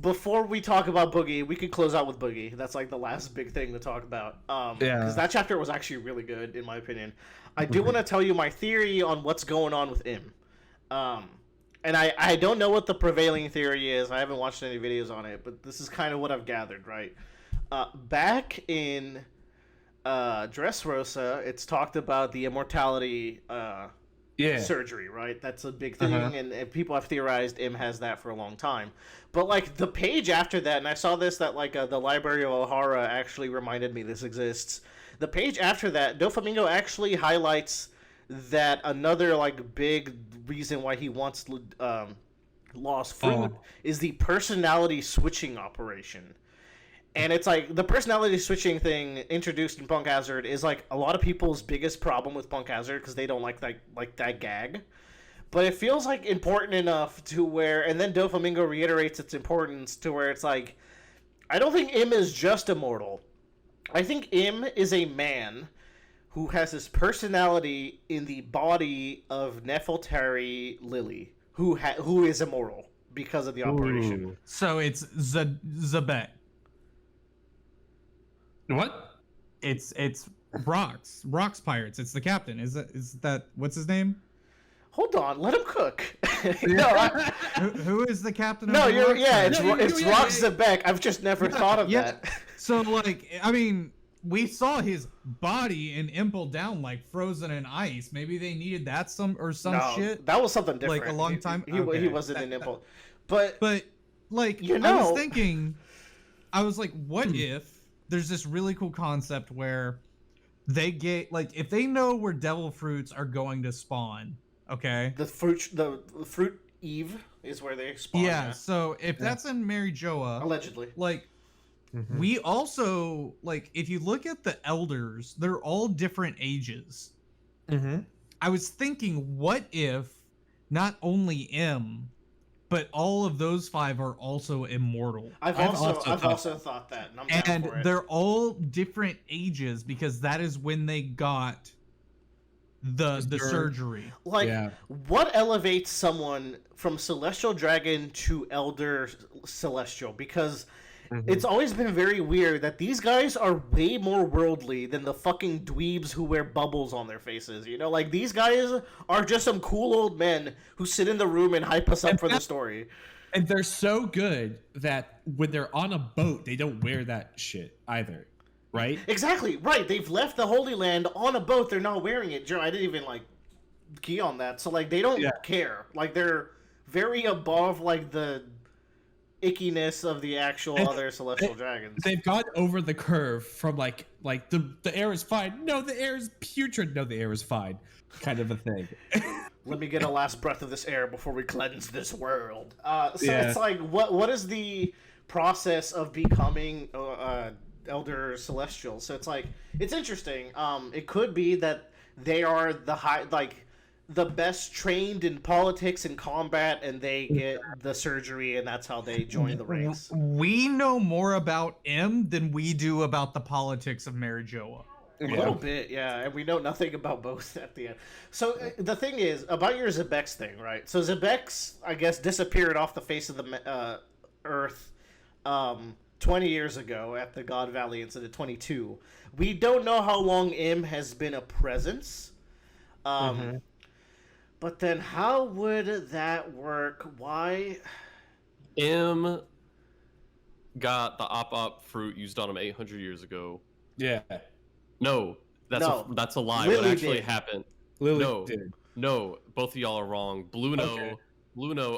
Speaker 1: Before we talk about Buggy, we could close out with Buggy. That's like the last big thing to talk about. Because that chapter was actually really good, in my opinion. I do want to tell you my theory on what's going on with Im. And I don't know what the prevailing theory is. I haven't watched any videos on it, but this is kind of what I've gathered, right? Back in Dressrosa, it's talked about the immortality surgery, right? That's a big thing, and people have theorized Im has that for a long time. But like the page after that, and I saw this that like the Library of O'Hara actually reminded me this exists. The page after that, Doflamingo actually highlights that another like big reason why he wants lost fruit is the personality switching operation. And it's like the personality switching thing introduced in Punk Hazard is like a lot of people's biggest problem with Punk Hazard because they don't like that gag. But it feels like important enough to where, and then Doflamingo reiterates its importance to where it's like, I don't think Im is just immortal. I think Im is a man who has his personality in the body of Nefeltari Lily, who is immortal because of the operation.
Speaker 2: Ooh.
Speaker 4: So it's Zabek.
Speaker 3: What?
Speaker 4: It's Rox Pirates. It's the captain. Is that what's his name?
Speaker 1: Hold on, let him cook.
Speaker 4: Who is the captain?
Speaker 1: No,
Speaker 4: of the Rox Pirates?
Speaker 1: it's Rox Zabek. I've just never thought of that.
Speaker 4: So like, I mean, we saw his body in Impel down like frozen in ice. Maybe they needed that some shit.
Speaker 1: That was something different.
Speaker 4: Like a long time.
Speaker 1: He wasn't in Impel, but
Speaker 4: like I was thinking, I was like, what if there's this really cool concept where they get like if they know where devil fruits are going to spawn, okay?
Speaker 1: The fruit Eve is where they spawn.
Speaker 4: Yeah. So if that's in Mary Joa,
Speaker 1: allegedly,
Speaker 4: like. We also, like, if you look at the elders, they're all different ages. I was thinking, what if not only Im, but all of those 5 are also immortal?
Speaker 1: I've also thought that, and I'm down for it.
Speaker 4: They're all different ages because that is when they got the surgery.
Speaker 1: Like, what elevates someone from Celestial Dragon to Elder Celestial? Because it's always been very weird that these guys are way more worldly than the fucking dweebs who wear bubbles on their faces. You know, like these guys are just some cool old men who sit in the room and hype us up for the story.
Speaker 3: And they're so good that when they're on a boat, they don't wear that shit either, right?
Speaker 1: Exactly, right. They've left the Holy Land on a boat. They're not wearing it. Joe, I didn't even like key on that. So like they don't care. Like they're very above like the ickiness of the actual other celestial dragons.
Speaker 3: They've gone over the curve from like the air is fine. No, the air is putrid. No, the air is fine. Kind of a thing.
Speaker 1: Let me get a last breath of this air before we cleanse this world. It's like what is the process of becoming elder celestial? So it's like it's interesting. It could be that they are the best trained in politics and combat, and they get the surgery, and that's how they join the ranks.
Speaker 4: We know more about Im than we do about the politics of Mary Joa.
Speaker 1: A little bit, yeah, and we know nothing about both at the end. So the thing is, about your Zebex thing, right? So Zebex, I guess, disappeared off the face of the Earth 20 years ago at the God Valley incident, 22. We don't know how long Im has been a presence. But then how would that work? Why?
Speaker 2: Im got the op fruit used on him 800 years ago.
Speaker 3: Yeah.
Speaker 2: No, that's a lie.
Speaker 1: Lily
Speaker 2: what actually
Speaker 1: did.
Speaker 2: happened?
Speaker 3: Lily did.
Speaker 2: No, both of y'all are wrong. Bluno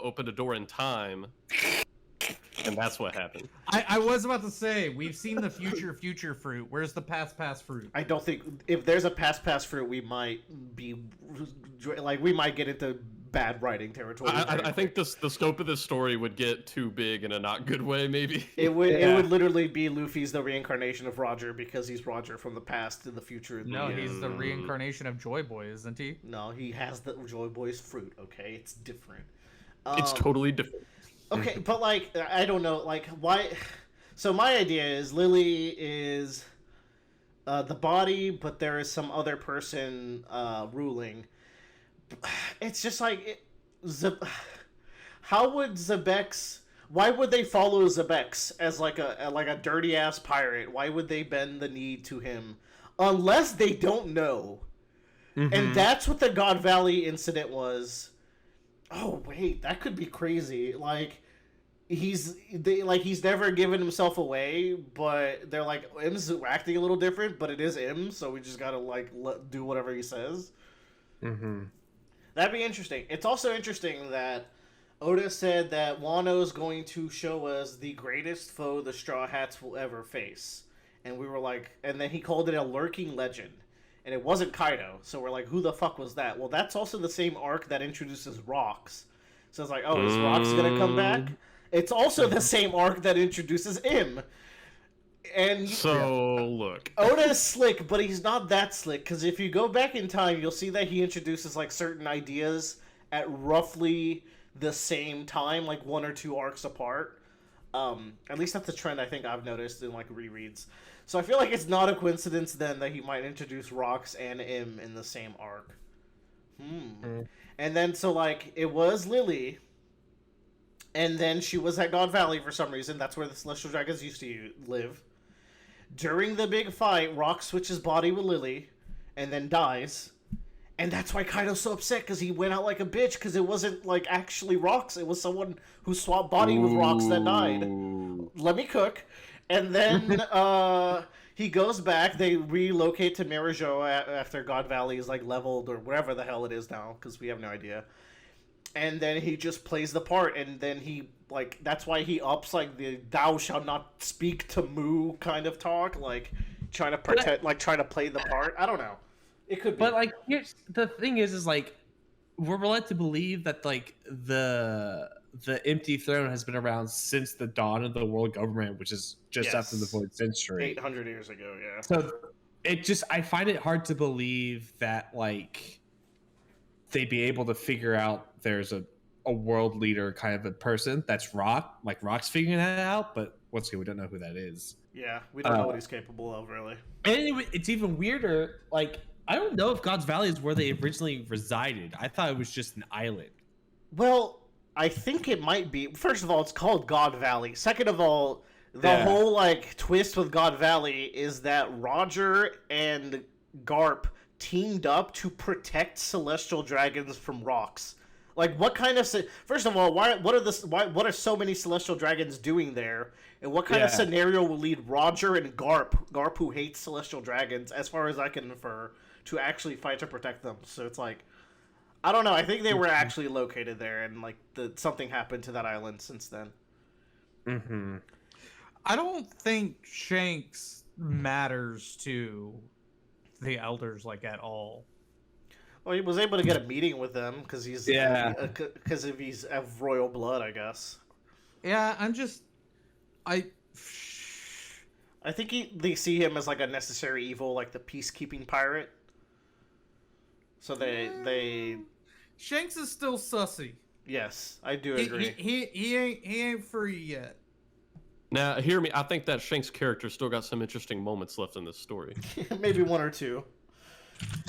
Speaker 2: opened a door in time, and that's what happened.
Speaker 4: I was about to say, we've seen the future fruit. Where's the past fruit?
Speaker 1: I don't think if there's a past fruit, we might be like we might get into bad writing territory.
Speaker 2: I think the scope of this story would get too big in a not good way, maybe.
Speaker 1: It would literally be Luffy's the reincarnation of Roger because he's Roger from the past to the future.
Speaker 4: No, he's the reincarnation of Joy Boy, isn't he?
Speaker 1: No, he has the Joy Boy's fruit. Okay, it's different.
Speaker 2: It's totally different.
Speaker 1: Okay, but like I don't know, like why. So my idea is Lily is the body, but there is some other person ruling. It's just like how would Zebex? Why would they follow Zebex as like a dirty ass pirate? Why would they bend the knee to him unless they don't know? And that's what the God Valley incident was. Oh wait, that could be crazy. Like he's never given himself away, but they're like M's acting a little different, but it is M, so we just gotta like do whatever he says. That'd be interesting. It's also interesting that Oda said that Wano's going to show us the greatest foe the Straw Hats will ever face. And we were like, and then he called it a lurking legend. And it wasn't Kaido. So we're like, who the fuck was that? Well, that's also the same arc that introduces Rocks. So it's like, oh, is Rocks going to come back? It's also the same arc that introduces M. And
Speaker 2: look,
Speaker 1: Oda is slick, but he's not that slick, because if you go back in time, you'll see that he introduces like certain ideas at roughly the same time, like 1 or 2 arcs apart. At least that's a trend I think I've noticed in like rereads. So I feel like it's not a coincidence then that he might introduce Rocks and M in the same arc. And then so like it was Lily, and then she was at God Valley for some reason. That's where the Celestial Dragons used to live. During the big fight, Rock switches body with Lily, and then dies. And that's why Kaido's so upset, because he went out like a bitch, because it wasn't, like, actually Rocks. It was someone who swapped body with Rocks that died. Let me cook. And then he goes back. They relocate to Mirajo after God Valley is, like, leveled, or whatever the hell it is now, because we have no idea. And then he just plays the part, and then he, like, that's why he ups, like, the thou shalt not speak to Mu kind of talk, like, trying to pretend, like, trying to play the part. I don't know. It could be.
Speaker 3: But, like, here's the thing is, like, we're led to believe that, like, the empty throne has been around since the dawn of the world government, which is just after the Void Century.
Speaker 1: 800 years ago, yeah.
Speaker 3: So, I find it hard to believe that, like, they'd be able to figure out there's a world leader kind of a person that's Rock, like Rock's figuring that out, but once again, we don't know who that is.
Speaker 1: Yeah, we don't know what he's capable of, really.
Speaker 3: And it's even weirder, like, I don't know if God's Valley is where they originally resided. I thought it was just an island.
Speaker 1: Well, I think it might be. First of all, it's called God Valley. Second of all, the whole, like, twist with God Valley is that Roger and Garp teamed up to protect celestial dragons from Rocks. Like, what kind of... First of all, what are so many celestial dragons doing there? And what kind of scenario will lead Roger and Garp, who hates celestial dragons, as far as I can infer, to actually fight to protect them? So it's like... I don't know. I think they were actually located there, and, like, something happened to that island since then.
Speaker 4: I don't think Shanks matters to the elders, like, at all.
Speaker 1: Well, he was able to get a meeting with them because he's because if he's of royal blood, I guess.
Speaker 4: Yeah, I
Speaker 1: think they see him as like a necessary evil, like the peacekeeping pirate. So they
Speaker 4: Shanks is still sussy.
Speaker 1: Yes, I do agree.
Speaker 4: He ain't free yet.
Speaker 2: Now, hear me. I think that Shanks character still got some interesting moments left in this story.
Speaker 1: Maybe 1 or 2.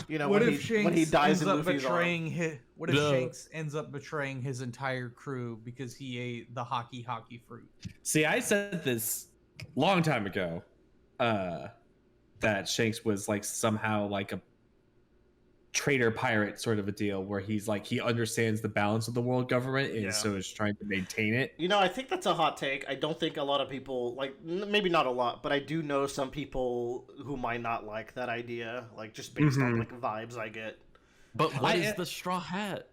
Speaker 1: You know,
Speaker 4: what
Speaker 1: when he dies in
Speaker 4: ends up
Speaker 1: Luffy's
Speaker 4: betraying
Speaker 1: arm.
Speaker 4: What if Shanks ends up betraying his entire crew because he ate the hockey fruit?
Speaker 3: See, I said this long time ago, that Shanks was like somehow like a traitor pirate sort of a deal, where he's like, he understands the balance of the world government and so is trying to maintain it.
Speaker 1: You know, I think that's a hot take. I don't think a lot of people, like, maybe not a lot, but I do know some people who might not like that idea, like, just based on, like, vibes I get.
Speaker 2: But what is the straw hat?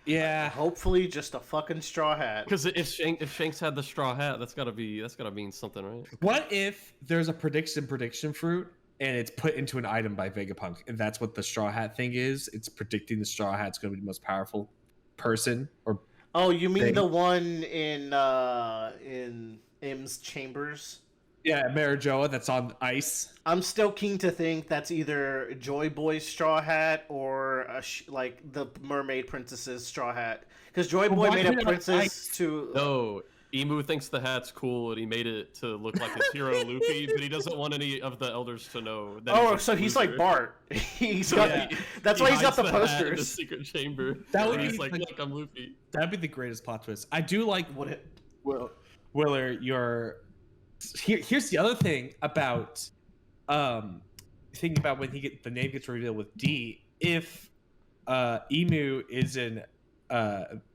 Speaker 3: Yeah.
Speaker 1: Hopefully just a fucking straw hat.
Speaker 2: Because if Shanks had the straw hat, that's gotta mean something, right?
Speaker 3: What if there's a prediction fruit and it's put into an item by Vegapunk, and that's what the straw hat thing is? It's predicting the straw hat's going to be the most powerful person or.
Speaker 1: Oh, you mean
Speaker 3: thing.
Speaker 1: the one in Im's chambers?
Speaker 3: Yeah, Marijoa that's on ice.
Speaker 1: I'm still keen to think that's either Joy Boy's straw hat or like the Mermaid Princess's straw hat. Because Joy Boy made a princess to.
Speaker 2: No, Emu thinks the hat's cool, and he made it to look like his hero Luffy, but he doesn't want any of the elders to know. That
Speaker 1: so he's like Bart. He's got. That's why he's got the posters.
Speaker 2: Hat in the secret chamber.
Speaker 3: That would
Speaker 2: be
Speaker 3: be
Speaker 2: like,
Speaker 3: like,
Speaker 2: look, I'm Luffy.
Speaker 3: That'd be the greatest plot twist. I do like
Speaker 1: What it?
Speaker 3: Willer. Here's the other thing about thinking about when the name gets revealed with D. If Emu is in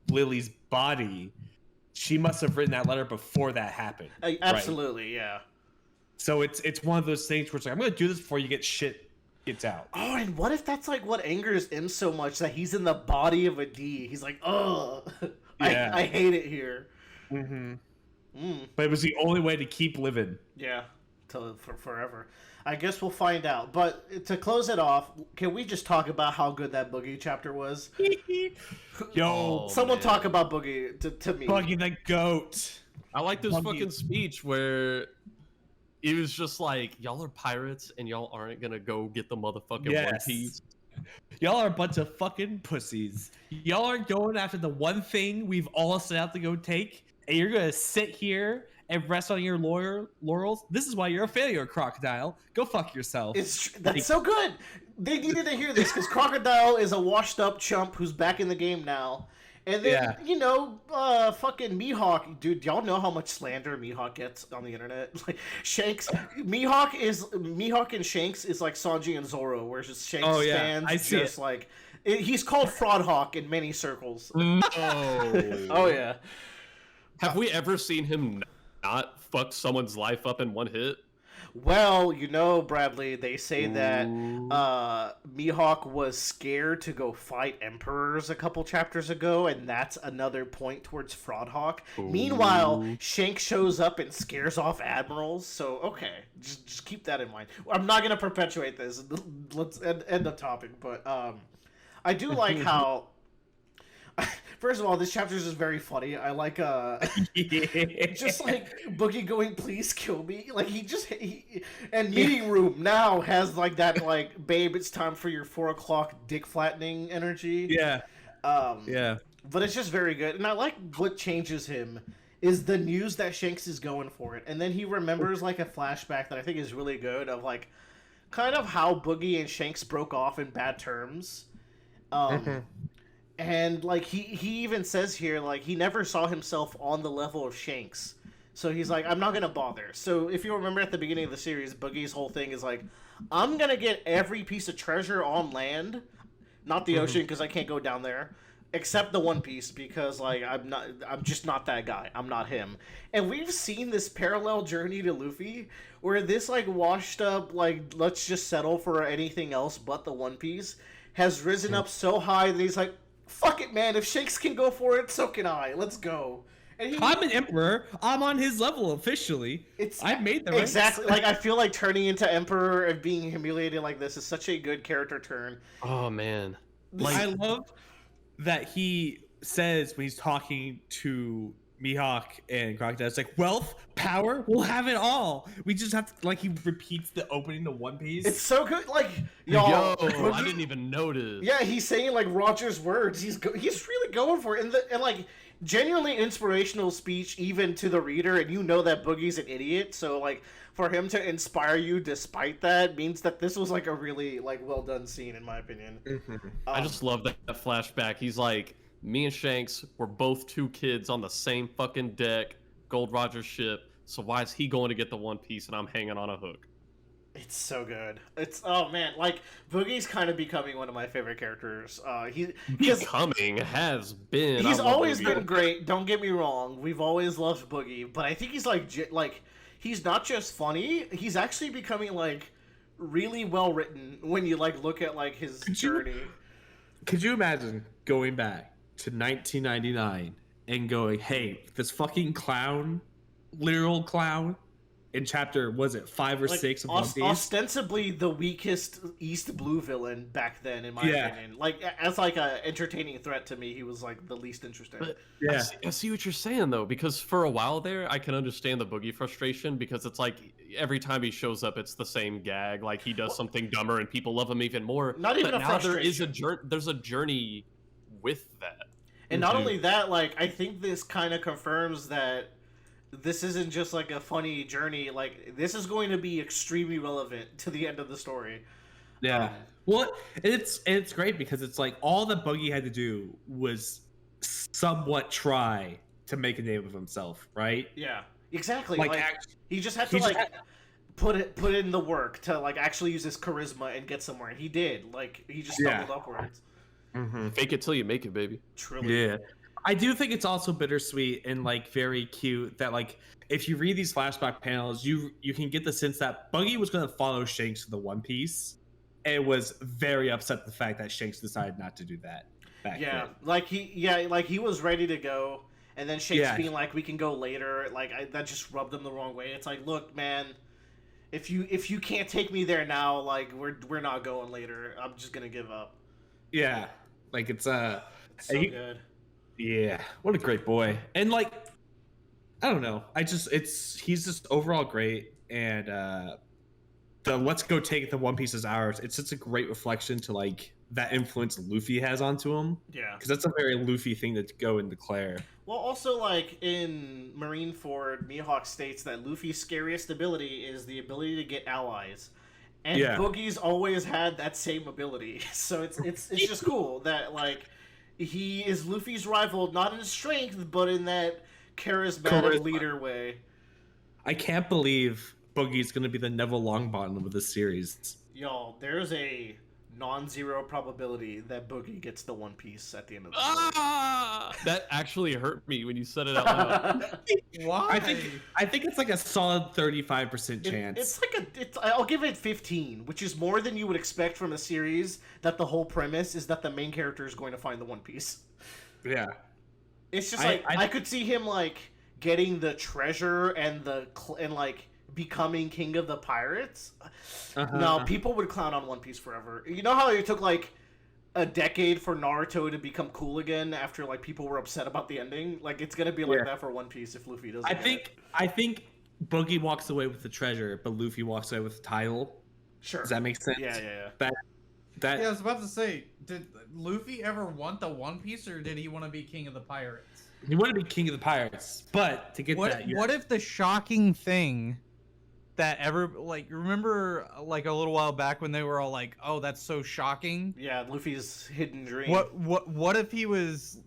Speaker 3: Lily's body, she must have written that letter before that happened.
Speaker 1: Absolutely,
Speaker 3: right?
Speaker 1: Yeah.
Speaker 3: So it's one of those things where it's like, I'm gonna do this before you gets out.
Speaker 1: Oh, and what if that's like what angers him so much that he's in the body of a D? He's like, oh,
Speaker 3: yeah.
Speaker 1: I hate it here.
Speaker 3: Mm-hmm. But it was the only way to keep living.
Speaker 1: Yeah, for forever. I guess we'll find out. But to close it off, can we just talk about how good that Buggy chapter was?
Speaker 3: Yo,
Speaker 1: someone talk about Buggy to me.
Speaker 3: Buggy the goat.
Speaker 2: I like this fucking speech where it was just like, y'all are pirates and y'all aren't gonna go get the motherfucking One Piece.
Speaker 3: Y'all are a bunch of fucking pussies. Y'all aren't going after the one thing we've all set out to go take, and you're gonna sit here and rest on your laurels. This is why you're a failure, Crocodile. Go fuck yourself.
Speaker 1: That's so good. They needed to hear this because Crocodile is a washed-up chump who's back in the game now. And then, fucking Mihawk, dude, y'all know how much slander Mihawk gets on the internet? Like, Shanks, Mihawk and Shanks is like Sanji and Zoro, where just Shanks fans just like, he's called Fraud Hawk in many circles. Oh, yeah.
Speaker 2: Have we ever seen him not fuck someone's life up in one hit?
Speaker 1: Well, Bradley, they say that Mihawk was scared to go fight emperors a couple chapters ago, and that's another point towards Fraudhawk. Meanwhile, Shank shows up and scares off admirals, so okay, just keep that in mind. I'm not going to perpetuate this. Let's end the topic, but I do like how... First of all, this chapter is just very funny. I like just like Boogie going, "Please kill me." Like and meeting room now has like that like, "Babe, it's time for your 4 o'clock dick flattening" energy.
Speaker 3: Yeah.
Speaker 1: But it's just very good, and I like what changes him is the news that Shanks is going for it, and then he remembers like a flashback that I think is really good of like kind of how Boogie and Shanks broke off in bad terms. And, like, he even says here, like, he never saw himself on the level of Shanks. So he's like, I'm not going to bother. So if you remember at the beginning of the series, Boogie's whole thing is like, I'm going to get every piece of treasure on land, not the ocean because I can't go down there, except the One Piece because, like, I'm just not that guy. I'm not him. And we've seen this parallel journey to Luffy where this, like, washed up, like, let's just settle for anything else but the One Piece has risen up so high that he's like, fuck it, man. If Shanks can go for it, so can I. Let's go. And
Speaker 3: I'm an emperor. I'm on his level officially. I've made the right
Speaker 1: exactly. Like, I feel like turning into emperor and being humiliated like this is such a good character turn.
Speaker 2: Oh man,
Speaker 3: like, I love that he says when he's talking to Mihawk and Crocodile, it's like, wealth, power, we'll have it all. We just have to, like, he repeats the opening to One Piece.
Speaker 1: It's so good. Like, y'all.
Speaker 2: Yo, I didn't even notice.
Speaker 1: Yeah, he's saying, like, Roger's words. He's really going for it. And like, genuinely inspirational speech even to the reader, and you know that Boogie's an idiot, so, like, for him to inspire you despite that means that this was, like, a really, like, well-done scene, in my opinion.
Speaker 2: I just love that flashback. He's like, me and Shanks were both 2 kids on the same fucking deck, Gold Roger's ship, so why is he going to get the One Piece and I'm hanging on a hook?
Speaker 1: It's so good. Oh man, like, Boogie's kind of becoming one of my favorite characters. Has been. He's always been great, don't get me wrong. We've always loved Boogie, but I think he's like he's not just funny, he's actually becoming like really well written when you like look at like his journey.
Speaker 3: Could you imagine going back to 1999 and going, hey, this fucking clown, literal clown, in chapter, was it 5 or 6 of One Piece?
Speaker 1: Ostensibly the weakest East Blue villain back then, in my opinion. Like, as like a entertaining threat to me, he was like the least interesting.
Speaker 2: But
Speaker 3: Yeah.
Speaker 2: I see what you're saying though, because for a while there, I can understand the Buggy frustration because it's like every time he shows up, it's the same gag. Like he does something dumber, and people love him even more.
Speaker 1: Not even
Speaker 2: but
Speaker 1: a
Speaker 2: now
Speaker 1: frustration.
Speaker 2: there's a journey with that.
Speaker 1: And not only that, like, I think this kind of confirms that this isn't just like a funny journey. Like, this is going to be extremely relevant to the end of the story.
Speaker 3: Yeah. Well, it's great because it's like all that Buggy had to do was somewhat try to make a name of himself, right?
Speaker 1: Yeah, exactly.
Speaker 3: Like,
Speaker 1: he just had to put in the work to like actually use his charisma and get somewhere, and he did. Like, he just stumbled upwards.
Speaker 2: Mm-hmm. Fake it till you make it, baby.
Speaker 1: Truly.
Speaker 3: Yeah. I do think it's also bittersweet and like very cute that like if you read these flashback panels, you can get the sense that Buggy was going to follow Shanks to the One Piece, and was very upset at the fact that Shanks decided not to do that.
Speaker 1: Yeah, then. Like he was ready to go, and then Shanks being like, "We can go later." Like that just rubbed him the wrong way. It's like, look, man, if you can't take me there now, like we're not going later. I'm just gonna give up.
Speaker 3: Yeah, like it's
Speaker 1: so good.
Speaker 3: Yeah, what a great boy. And like I don't know, he's just overall great, and the let's go take the One Piece is ours. It's such a great reflection to like that influence Luffy has onto him.
Speaker 1: Yeah,
Speaker 3: because that's a very Luffy thing to go and declare.
Speaker 1: Well, also like in Marineford, Mihawk states that Luffy's scariest ability is the ability to get allies. And Boogie's always had that same ability. So it's just cool that like he is Luffy's rival, not in strength, but in that charismatic leader way.
Speaker 3: I can't believe Boogie's going to be the Neville Longbottom of this series.
Speaker 1: Y'all, there's a non-zero probability that Buggy gets the One Piece at the end of the story.
Speaker 2: That actually hurt me when you said it out loud.
Speaker 4: Why?
Speaker 3: I think it's like a solid 35% chance.
Speaker 1: I'll give it 15, which is more than you would expect from a series that the whole premise is that the main character is going to find the One Piece.
Speaker 3: Yeah.
Speaker 1: It's just like I could see him like getting the treasure and like becoming king of the pirates. No, people would clown on One Piece forever. You know how it took like a decade for Naruto to become cool again after like people were upset about the ending? Like it's gonna be like that for One Piece if Luffy doesn't.
Speaker 3: I think Buggy walks away with the treasure, but Luffy walks away with the title.
Speaker 1: Sure.
Speaker 3: Does that make sense?
Speaker 1: Yeah.
Speaker 3: That
Speaker 4: I was about to say, did Luffy ever want the One Piece, or did he want to be king of the pirates?
Speaker 3: He wanted to be king of the pirates, but to get
Speaker 4: what if the shocking thing that remember like a little while back when they were all like, "Oh, that's so shocking."
Speaker 1: Yeah, Luffy's hidden dream.
Speaker 4: What if he was?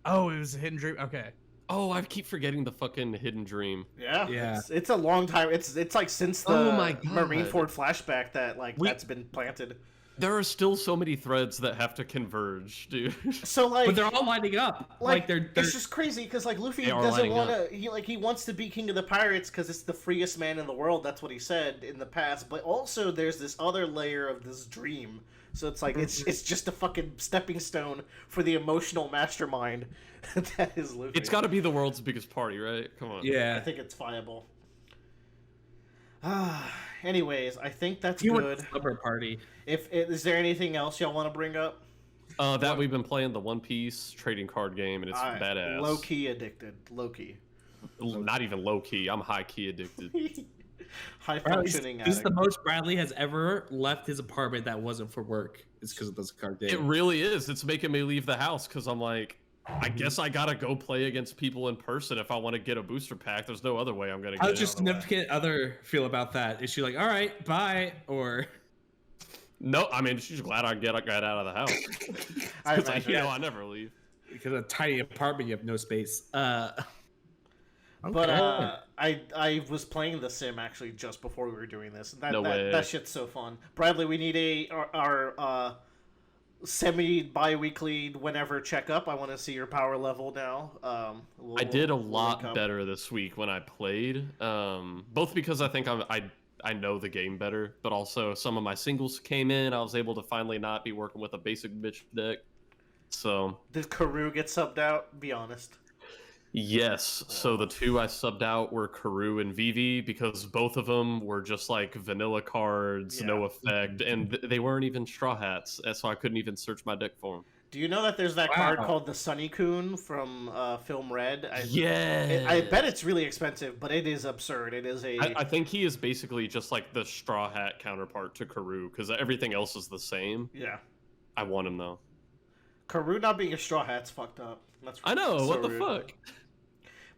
Speaker 4: Oh, it was a hidden dream. Okay.
Speaker 2: Oh, I keep forgetting the fucking hidden dream.
Speaker 1: Yeah. It's a long time. It's like since the Marineford flashback that that's been planted.
Speaker 2: There are still so many threads that have to converge, dude.
Speaker 1: So like,
Speaker 3: but they're all lining up. They're
Speaker 1: it's just crazy because like Luffy doesn't want to. He wants to be king of the pirates because it's the freest man in the world. That's what he said in the past. But also there's this other layer of this dream. So it's like it's just a fucking stepping stone for the emotional mastermind that is Luffy.
Speaker 2: It's got to be the world's biggest party, right? Come on.
Speaker 3: Yeah,
Speaker 1: I think it's viable. Anyways, I think that's good.
Speaker 3: Slumber party.
Speaker 1: Is there anything else y'all want to bring up?
Speaker 2: That we've been playing the One Piece trading card game, and it's badass.
Speaker 1: Low key addicted. Low key.
Speaker 2: Not even low key. I'm high key addicted.
Speaker 1: High functioning.
Speaker 3: This is the most Bradley has ever left his apartment that wasn't for work. It's because of this card game.
Speaker 2: It really is. It's making me leave the house because I'm like, I guess I gotta go play against people in person if I want to get a booster pack. There's no other way I'm gonna get.
Speaker 3: How does your significant other feel about that? Is she like, all right, bye, or?
Speaker 2: No, I mean she's glad I got out of the house. I never leave.
Speaker 3: Because a tiny apartment, you have no space.
Speaker 1: But I was playing The Sim actually just before we were doing this. That shit's so fun. Bradley, we need our semi-bi-weekly whenever checkup. I want to see your power level now.
Speaker 2: I did a lot better this week when I played, both because I think I know the game better, but also some of my singles came in. I was able to finally not be working with a basic bitch deck. So
Speaker 1: did Karoo get subbed out? Be honest.
Speaker 2: Yes. So the two I subbed out were Karoo and Vivi because both of them were just like vanilla cards, no effect, and they weren't even Straw Hats, so I couldn't even search my deck for them.
Speaker 1: Do you know that there's that card called the Sunny Coon from Film Red? I bet it's really expensive, but it is absurd. It is a.
Speaker 2: I think he is basically just like the Straw Hat counterpart to Karoo because everything else is the same.
Speaker 1: Yeah.
Speaker 2: I want him though.
Speaker 1: Karoo not being a Straw Hat's fucked up. That's
Speaker 2: I know.
Speaker 1: so
Speaker 2: What the
Speaker 1: rude.
Speaker 2: fuck?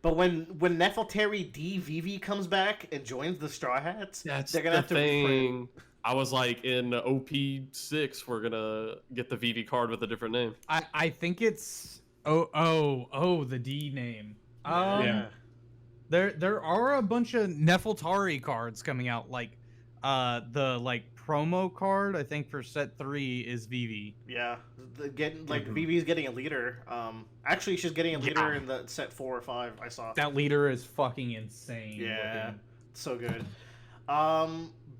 Speaker 1: But when Nefeltari D Vivi comes back and joins the Straw Hats,
Speaker 2: That's
Speaker 1: they're gonna
Speaker 2: the
Speaker 1: have to
Speaker 2: thing. I was like, in OP6, we're gonna get the Vivi card with a different name.
Speaker 4: I think it's the D name.
Speaker 1: Yeah.
Speaker 4: There are a bunch of Nefeltari cards coming out, like the promo card I think for set 3 is Vivi.
Speaker 1: Yeah, Vivi's getting a leader. Actually, she's getting a leader in the set 4 or 5. I saw
Speaker 4: That leader is fucking insane.
Speaker 1: Yeah,
Speaker 4: looking.
Speaker 1: so good.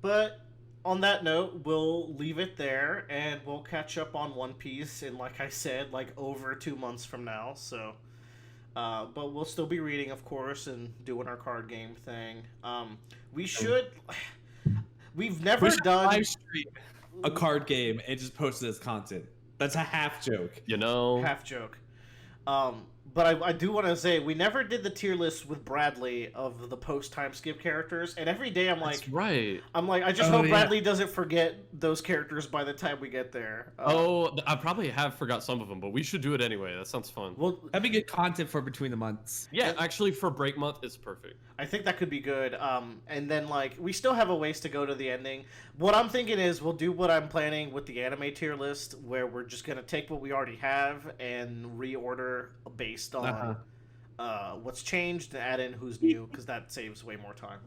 Speaker 1: But on that note, we'll leave it there, and we'll catch up on One Piece in, like I said, like over 2 months from now. So, but we'll still be reading, of course, and doing our card game thing. We've never done
Speaker 3: live stream a card game and just post it as content. That's a half joke.
Speaker 2: You know?
Speaker 1: Half joke. But I do want to say, we never did the tier list with Bradley of the post-time skip characters, and every day I'm like...
Speaker 2: That's right.
Speaker 1: I just hope Bradley doesn't forget those characters by the time we get there.
Speaker 2: I probably have forgot some of them, but we should do it anyway. That sounds fun.
Speaker 1: Well,
Speaker 3: That'd be good content for between the months.
Speaker 2: Yeah, actually, for break month, it's perfect.
Speaker 1: I think that could be good. And then, we still have a ways to go to the ending. What I'm thinking is we'll do what I'm planning with the anime tier list, where we're just going to take what we already have and reorder based on what's changed and add in who's new, because that saves way more time.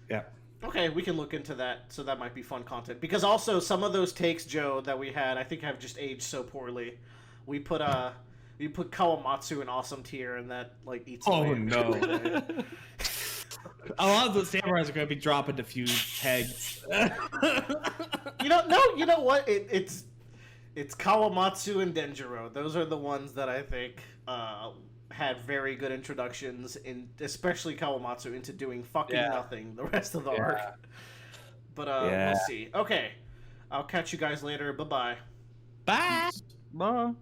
Speaker 3: Yeah.
Speaker 1: Okay, we can look into that. So that might be fun content. Because also, some of those takes, Joe, that we had, I think have just aged so poorly. We put Kawamatsu in awesome tier, and that, eats away.
Speaker 3: Oh, no. A lot of those samurais are going to be dropping a few tags.
Speaker 1: You know what? It's Kawamatsu and Denjiro. Those are the ones that I think had very good introductions, especially Kawamatsu, into doing fucking nothing the rest of the arc. But we'll see. Okay, I'll catch you guys later. Bye-bye.
Speaker 3: Bye.
Speaker 4: Bye.